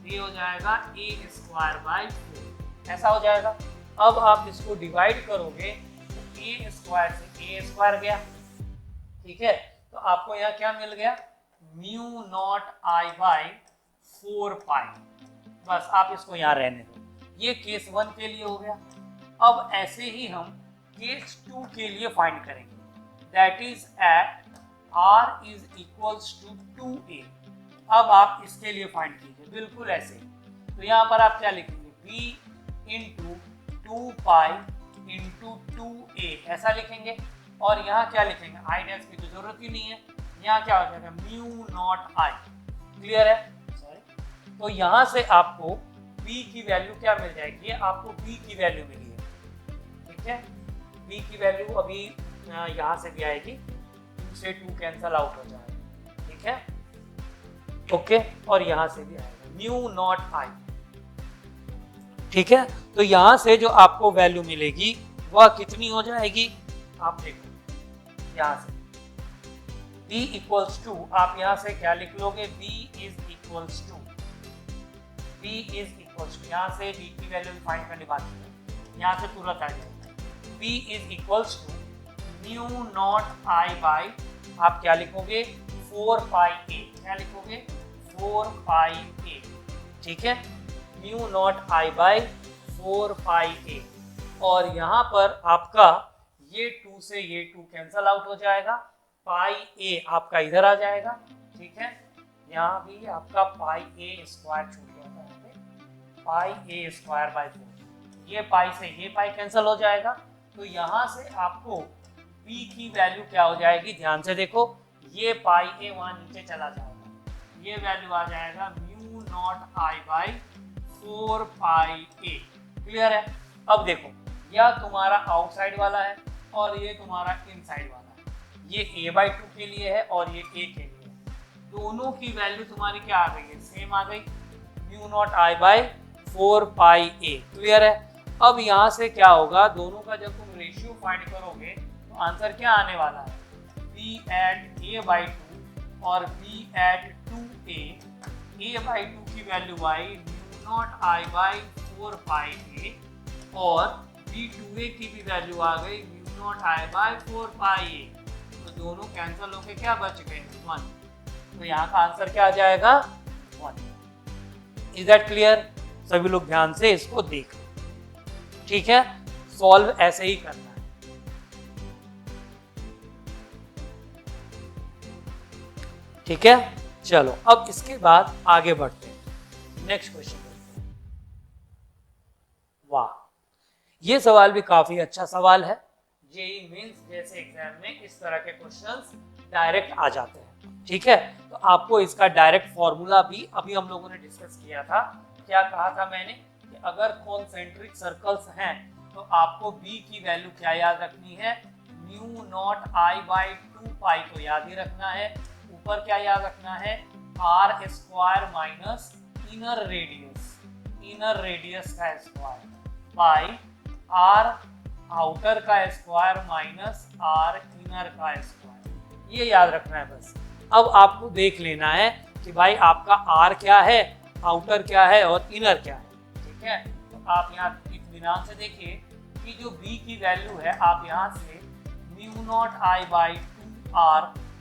ये हो जाएगा ए स्क्वायर बाई 4, ऐसा हो जाएगा। अब आप इसको डिवाइड करोगे तो ए स्क्वायर से ए स्क्वायर गया, ठीक है, तो आपको यहाँ क्या मिल गया, म्यू नॉट आई बाई 4 पाई। बस आप इसको यहाँ रहने दो, ये केस 1 के लिए हो गया। अब ऐसे ही हम केस 2 के लिए फाइंड करेंगे, that is at r is equals to 2a। अब आप इसके लिए फाइंड कीजिए बिल्कुल ऐसे ही। तो यहाँ पर आप क्या लिखेंगे, b into 2 pi into 2a, ऐसा लिखेंगे। और यहाँ क्या लिखेंगे, आई डैश की तो जरूरत ही नहीं है, यहाँ क्या हो जाएगा, म्यू नॉट आई। क्लियर है, सॉरी। तो यहाँ से आपको b की वैल्यू क्या मिल जाएगी, आपको b की वैल्यू मिली है, ठीक है। b की वैल्यू अभी यहाँ से भी आएगी, 2 से 2 कैंसल आउट हो जाएगा, ठीक है, ओके। और यहाँ से भी आएगा म्यू नॉट आई, ठीक है। तो यहाँ से जो आपको वैल्यू मिलेगी वह कितनी हो जाएगी, आप देखो यहाँ से b इक्वल्स टू, आप यहाँ से क्या लिख लोगे, b is equals to, b is equals to, यहाँ से b की वैल्यू फाइंड करने बात है, यहाँ से तुरंत आ जाएगा, b is equals to mu not I by, आप क्या लिखोगे, 4 पाई a, क्या लिखोगे, 4 पाई a, ठीक है, mu naught I by 4 pi a। और यहाँ पर आपका ये 2 से ये 2 कैंसल आउट हो जाएगा, पाई a आपका इधर आ जाएगा, ठीक है। यहाँ भी आपका पाई a स्क्वायर छूट जाएगा, यहाँ पे पाई a स्क्वायर बाई 4, ये पाई से ये पाई कैंसल हो जाएगा। तो यहाँ से आपको b की वैल्यू क्या हो जाएगी, ध्यान से देखो, ये पाई a वहाँ नीचे चला जाएगा, ये वैल्यू आ जाएगा mu naught I by 4 pi a। Clear है। अब देखो, यह तुम्हारा आउटसाइड वाला है और ये तुम्हारा इनसाइड वाला है, ये a बाई 2 के लिए है और ये a के लिए है। दोनों की वैल्यू तुम्हारी क्या आ गई है, सेम आ गई, mu not I by 4 pi a। Clear है। अब यहाँ से क्या होगा, दोनों का जब तुम रेशियो फाइंड करोगे तो आंसर क्या आने वाला है, b एट a बाई 2 और b eight 2a, a by 2 की value I mu naught I by 4 pi a और b 2a की भी वैल्यू आ गई mu not I by 4 pi a। तो दोनों कैंसिल होके क्या बच गए, 1। तो यहाँ का आंसर क्या आ जाएगा, 1। Is that clear. सभी लोग ध्यान से इसको देख, ठीक है, सॉल्व ऐसे ही करना है। ठीक है, चलो अब इसके बाद आगे बढ़ते हैं, नेक्स्ट क्वेश्चन। वाह, ये सवाल भी काफी अच्छा सवाल है। जेईई मेंस जैसे एग्जाम में इस तरह के क्वेश्चंस डायरेक्ट आ जाते हैं, ठीक है। तो आपको इसका डायरेक्ट फॉर्मूला भी अभी हम लोगों ने डिस्कस किया था। क्या कहा था मैंने कि अगर कॉन्सेंट्रिक सर्कल्स हैं तो आपको b की वैल्यू क्या याद रखनी है, म्यू नॉट आई बाई 2 पाई को याद ही रखना है। ऊपर क्या याद रखना है, r square minus inner radius का स्क्वायर बाई r आउटर का स्क्वायर माइनस r इनर का स्क्वायर, ये याद रखना है बस। अब आपको देख लेना है कि भाई आपका r क्या है, आउटर क्या है और इनर क्या है, ठीक है। तो आप यहाँ इत्मीनान से देखिए कि जो b की वैल्यू है, आप यहाँ से म्यू नॉट आई बाई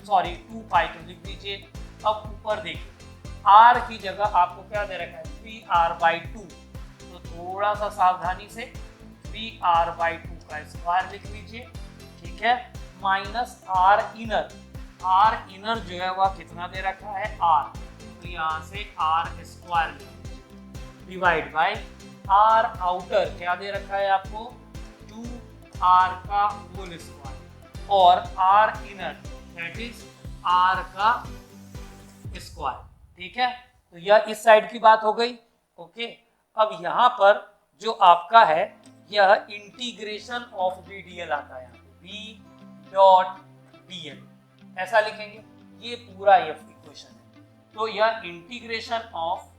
2 पाई तो लिख दीजिए। अब ऊपर देखिए, r की जगह आपको क्या दे रखा है, 3r बाई 2, तो थोड़ा सा सावधानी से 3r बाई 2 का स्क्वायर लिख लीजिए, ठीक है, माइनस r इनर जो है वह कितना दे रखा है, r, तो यहाँ से r स्क्वायर लिख लीजिए डिवाइड बाई r आउटर क्या दे रखा है आपको, 2r का होल स्क्वायर और r inner that is r का स्क्वायर, ठीक है। तो यह इस साइड की बात हो गई, ओके। अब यहाँ पर जो आपका है यह integration of B D L आता है, बी डॉट डी एल ऐसा लिखेंगे, ये पूरा ये इक्वेशन है। तो यह इंटीग्रेशन ऑफ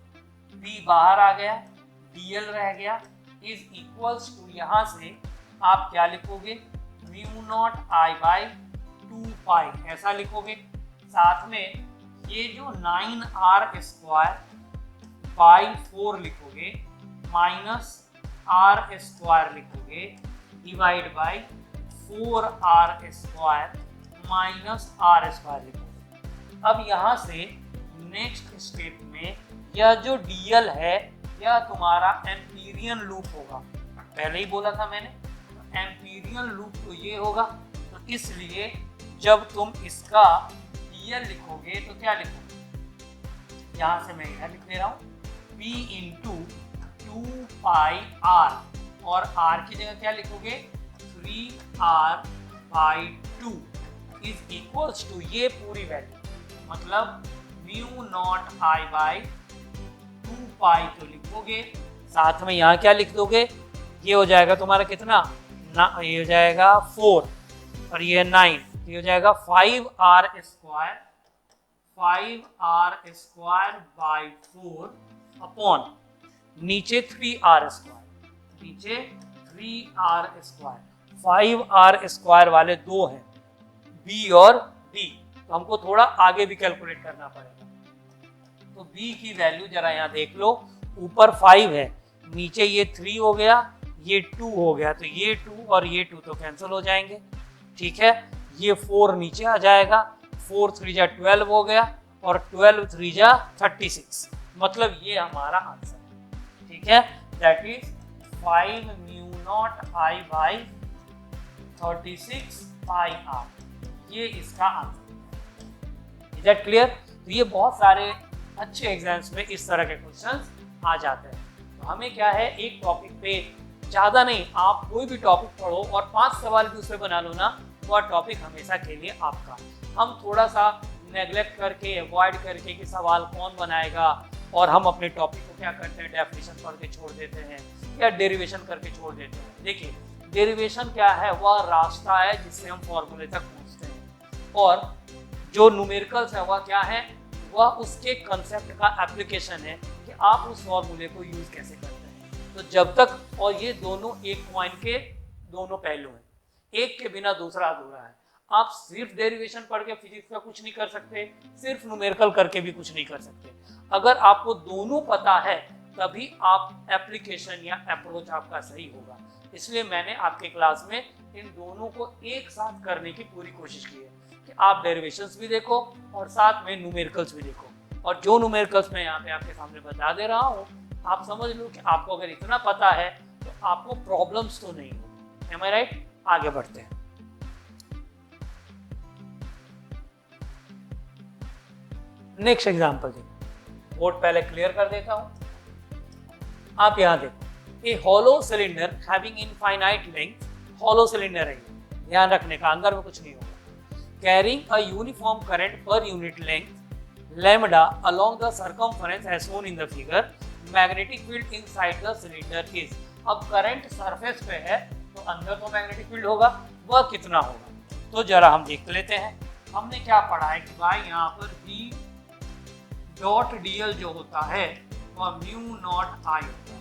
बी बाहर आ गया, डी एल रह गया, इज इक्वल्स टू, यहाँ से आप क्या लिखोगे, म्यू नॉट आई बाई 2 पाई ऐसा लिखोगे। साथ में ये जो 9r स्क्वायर बाई 4 लिखोगे माइनस आर स्क्वायर लिखोगे divide by 4r square minus R square लिखोगे। अब यहाँ से नेक्स्ट स्टेप में यह जो डीएल है यह तुम्हारा एम्पीरियन लूप होगा। पहले ही बोला था मैंने, एम्पीरियन लूप तो ये होगा, तो इसलिए जब तुम इसका डीएल लिखोगे तो क्या लिखोगे, यहाँ से मैं इधर लिख दे रहा हूँ p इंटू 2πr और r की जगह क्या लिखोगे 3r/2 इज इक्वल्स टू ये पूरी वैल्यू, मतलब म्यू नॉट i बाई 2π तो लिखोगे, साथ में यहाँ क्या लिख दोगे, ये हो जाएगा तुम्हारा कितना ना, ये हो जाएगा 4 और ये 9, ये हो जाएगा 5r स्क्वायर बाई 4 अपॉन नीचे 3r स्क्वायर, नीचे 3r स्क्वायर, 5r स्क्वायर वाले दो हैं b और d, तो हमको थोड़ा आगे भी कैलकुलेट करना पड़ेगा। तो b की वैल्यू जरा यहाँ देख लो, ऊपर 5 है, नीचे ये 3 हो गया, ये 2 हो गया, तो ये 2 और ये 2 तो कैंसिल हो जाएंगे, ठीक है। ये 4 नीचे आ जाएगा, 4 3 जा 12 हो गया और 12 3 जा 36, मतलब ये हमारा आंसर है, ठीक है। That is 5 mu naught i by 36 pi r, ये इसका आंसर है। Is that clear? तो ये बहुत सारे अच्छे एग्जाम्स में इस तरह के क्वेश्चंस आ जाते हैं। तो हमें क्या है, एक टॉपिक पे ज़्यादा नहीं, आप कोई भी टॉपिक पढ़ो और 5 सवाल भी उसमें बना लो ना, वह टॉपिक हमेशा के लिए आपका। हम थोड़ा सा नेग्लेक्ट करके, अवॉइड करके कि सवाल कौन बनाएगा, और हम अपने टॉपिक को क्या करते हैं, डेफिनेशन पढ़ के छोड़ देते हैं या डेरिवेशन करके छोड़ देते हैं। देखिए डेरिवेशन क्या है, वह रास्ता है जिससे हम फॉर्मूले तक पहुँचते हैं, और जो न्यूमेरिकल्स है वह क्या है, वह उसके कंसेप्ट का एप्लीकेशन है कि आप उस फॉर्मूले को यूज़ कैसे करते हैं। तो जब तक, और ये दोनों एक कॉइन के दोनों पहलू हैं, एक के बिना दूसरा अधूरा है। आप सिर्फ डेरिवेशन पढ़ के फिजिक्स का कुछ नहीं कर सकते, सिर्फ न्यूमेरिकल करके भी कुछ नहीं कर सकते। अगर आपको दोनों पता है तभी आप एप्लीकेशन या अप्रोच आपका सही होगा। इसलिए मैंने आपके क्लास में इन दोनों को एक साथ करने की पूरी कोशिश की है कि आप डेरिवेशंस भी देखो और साथ में न्यूमेरिकल्स भी देखो। और जो न्यूमेरिकल्स मैं यहाँ पे आपके सामने बता दे रहा हूँ, आप समझ लो कि आपको अगर इतना पता है तो आपको प्रॉब्लम्स तो नहीं हो। Am I right? आगे बढ़ते हैं। नेक्स्ट एग्जाम्पल देखो, बोर्ड पहले क्लियर कर देता हूं। आप यहां देखो, a hollow cylinder having infinite length, hollow cylinder है, ध्यान रखने का, अंदर में कुछ नहीं होगा, carrying a uniform current per unit length lambda along the circumference as shown in the figure, magnetic field inside the cylinder is. अब करंट सरफेस पे है तो अंदर तो मैग्नेटिक फील्ड होगा, वह कितना होगा, तो जरा हम देख लेते हैं। हमने क्या पढ़ा है कि भाई यहाँ पर B डॉट dl जो होता है वह म्यू नॉट I होता है,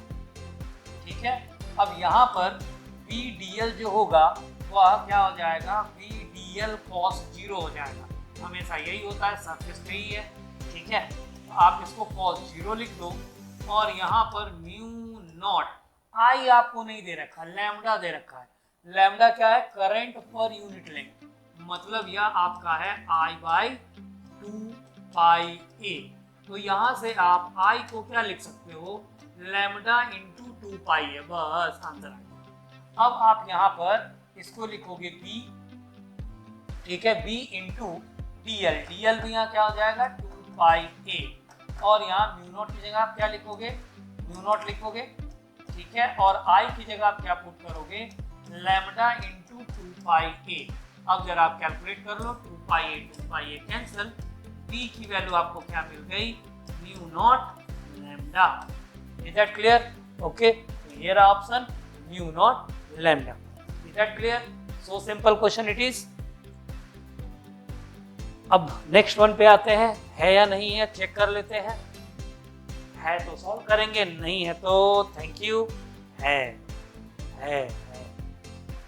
ठीक है। अब यहाँ पर B dl जो होगा वह क्या हो जाएगा, B dl cos 0 हो जाएगा, हमेशा यही होता है, सरफेस पे ही है, ठीक है। तो आप इसको cos 0 लिख दो, और यहाँ पर म्यू नॉट I आपको नहीं दे रखा, लैम्डा दे रखा है। लैम्डा क्या है, करंट पर यूनिट लेंथ, मतलब यह आपका है I बाई 2πa। तो यहाँ से आप I को क्या लिख सकते हो, लैम्डा इंटू 2πa, बस आंसर आ गया। अब आप यहाँ पर इसको लिखोगे B, ठीक है, B इंटू dl, dl भी यहाँ क्या हो जाएगा 2πa, और यहाँ म्यू नॉट की जगह आप क्या लिखोगे, म्यू नॉट लिखोगे, ठीक है, और I की जगह आप क्या पुट करोगे, लैम्डा इंटू 2πa। अब जरा आप कैलकुलेट कर लो, 2πa कैंसिल, B की वैल्यू आपको क्या मिल गई, mu not lambda. Is that clear? Okay, ये रहा option, mu naught lambda. Is that clear? So simple question it is. अब नेक्स्ट वन पे आते हैं, है या नहीं है चेक कर लेते हैं। है तो सॉल्व करेंगे, नहीं है तो थैंक यू। है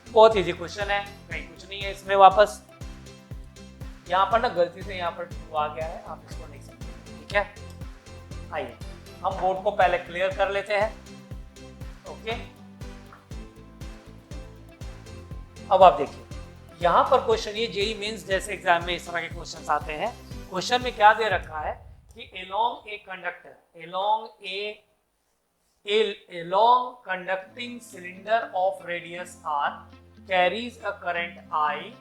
बहुत इजी क्वेश्चन है, कहीं कुछ नहीं है इसमें। वापस यहाँ पर ना गलती से यहाँ पर 2 आ गया है, आप इसको नहीं समझेंगे, ठीक है। आइए हम बोर्ड को पहले क्लियर कर लेते हैं। ओके, अब आप देखिए यहाँ पर क्वेश्चन, ये जेईई मेंस जैसे एग्जाम में इस तरह के क्वेश्चन आते हैं। क्वेश्चन में क्या दे रखा है कि along a conductor, along conducting cylinder of radius r carries a current I.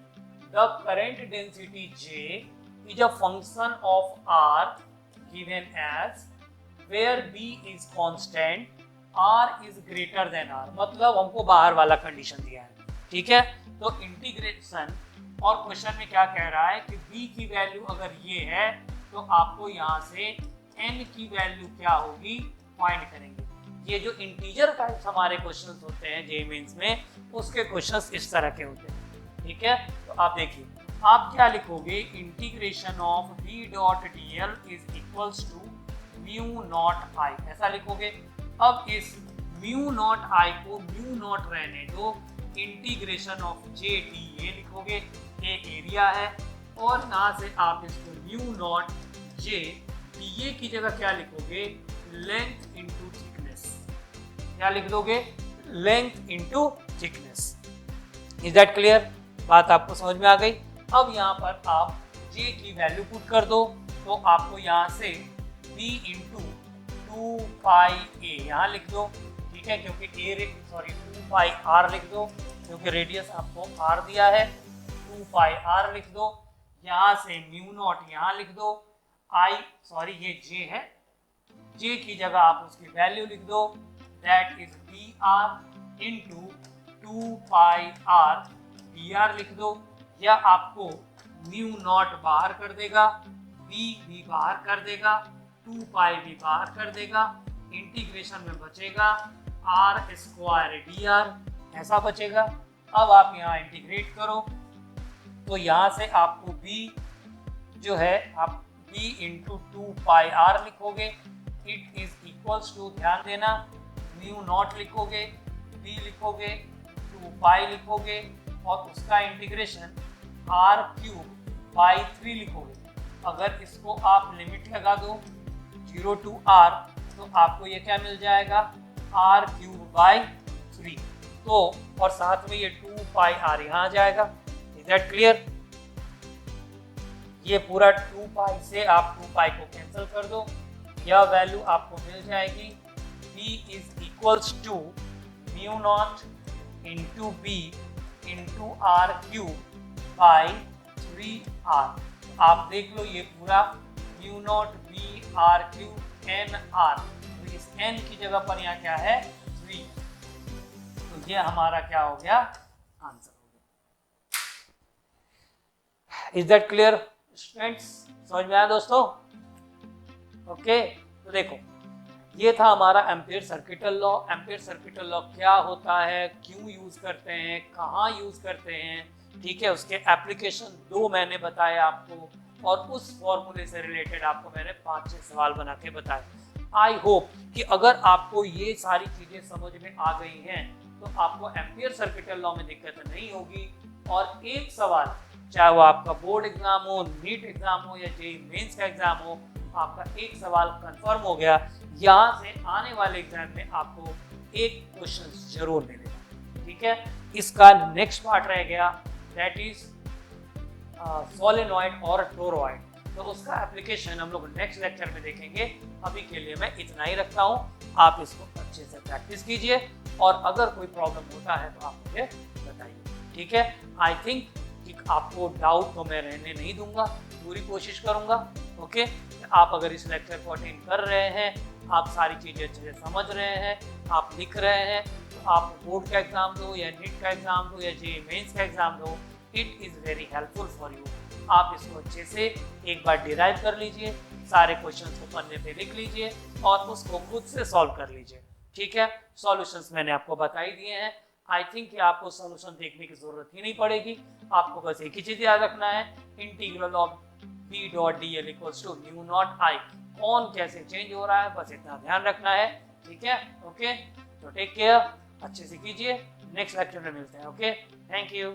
The current density J is a function of R given as where B is constant, R is greater than R। मतलब हमको बाहर वाला condition दिया है, ठीक है। तो integration, और क्वेश्चन में क्या कह रहा है कि B की वैल्यू अगर ये है तो आपको यहाँ से N की वैल्यू क्या होगी फाइंड करेंगे। ये जो इंटीजर टाइप्स हमारे क्वेश्चंस होते हैं जेईई मेंस में, उसके क्वेश्चंस इस तरह के होते हैं, ठीक है। तो आप देखिए, आप क्या लिखोगे, integration of B dot dl is equals to mu not I, ऐसा लिखोगे। अब इस म्यू नॉट I को म्यू नॉट रहने दो, इंटीग्रेशन ऑफ J dA लिखोगे, ये एरिया है, और यहाँ से आप इसको म्यू नॉट J dA की जगह क्या लिखोगे, लेंथ इनटू थिकनेस। क्या लिख दोगे, length into thickness. Is that clear? बात आपको समझ में आ गई। अब यहाँ पर आप J की वैल्यू पुट कर दो, तो आपको यहाँ से B इंटू 2πa यहाँ लिख दो, ठीक है, क्योंकि 2πr लिख दो, क्योंकि रेडियस आपको r दिया है, 2πr लिख दो। यहाँ से म्यू नॉट यहाँ लिख दो, ये J है, J की जगह आप उसकी वैल्यू लिख दो, that is dr into 2πr dr लिख दो, या आपको म्यू नॉट बाहर कर देगा, b भी बाहर कर देगा, 2π भी बाहर कर देगा, इंटीग्रेशन में बचेगा r स्क्वायर dr, ऐसा बचेगा। अब आप यहाँ इंटीग्रेट करो, तो यहाँ से आपको b जो है आप b इंटू 2πr लिखोगे, इट इज इक्वल्स टू, ध्यान देना, म्यू नॉट लिखोगे, b लिखोगे, 2π लिखोगे, और उसका इंटीग्रेशन r क्यूब बाई 3 लिखोगे। अगर इसको आप लिमिट लगा दो 0 टू r, तो आपको ये क्या मिल जाएगा, r क्यूब बाई 3। तो और साथ में ये 2πr यहाँ आ जाएगा। Is that clear? ये पूरा 2π से आप 2π को कैंसिल कर दो, यह वैल्यू आपको मिल जाएगी, b is equals to mu naught into b into r cube by 3r। आप देख लो ये पूरा mu naught b r cube n r, तो इस n की जगह पर यहाँ क्या है, 3। तो ये हमारा क्या हो गया, आंसर हो गया। Is that clear students? समझ में आया दोस्तों? ओके, तो देखो ये था हमारा ampere circuital law. Ampere circuital law क्या होता है, क्यों यूज करते हैं, कहाँ यूज करते हैं, ठीक है। उसके एप्लीकेशन 2 मैंने बताए आपको, और उस फॉर्मूले से रिलेटेड आपको मैंने 5-6 सवाल बना के बताए। आई होप कि अगर आपको ये सारी चीजें समझ में आ गई हैं तो आपको एम्पियर सर्किटल लॉ में दिक्कत नहीं होगी। और एक सवाल, चाहे वो आपका बोर्ड एग्जाम हो, नीट एग्जाम हो, या जेईई मेंस का एग्जाम हो, आपका एक सवाल कंफर्म हो गया। यहाँ से आने वाले एग्जाम में आपको एक क्वेश्चन जरूर मिलेगा, ठीक है। इसका नेक्स्ट पार्ट रह गया, दैट इज सोलेनॉइड और टोरॉइड। तो उसका एप्लीकेशन हम लोग नेक्स्ट लेक्चर में देखेंगे। अभी के लिए मैं इतना ही रखता हूँ, आप इसको अच्छे से प्रैक्टिस कीजिए, और अगर कोई प्रॉब्लम होता है तो आप मुझे बताइए, ठीक है। आई थिंक कि आपको डाउट तो मैं रहने नहीं दूंगा, पूरी कोशिश करूंगा। ओके, आप अगर इस लेक्चर को अटेंड कर रहे हैं, आप सारी चीज़ें अच्छे से समझ रहे हैं, आप लिख रहे हैं, तो आप बोर्ड का एग्जाम दो, या नीट का एग्जाम दो, या जेईई मेंस का एग्जाम दो, it is very helpful for you. आप इसको अच्छे से एक बार डिराइव कर लीजिए, सारे क्वेश्चंस को पन्ने पे लिख लीजिए, और उसको खुद से सॉल्व कर लीजिए, ठीक है। सॉल्यूशंस मैंने आपको बता ही दिए हैं। आई थिंक कि आपको सॉल्यूशन देखने की जरूरत ही नहीं पड़ेगी, आपको बस एक ही चीज याद रखना है, integral of b dot dl equals to mu not I। कौन कैसे चेंज हो रहा है, बस इतना ध्यान रखना है, ठीक है। ओके, तो टेक केयर, अच्छे से कीजिए, नेक्स्ट लेक्चर में मिलते हैं। Okay, thank you.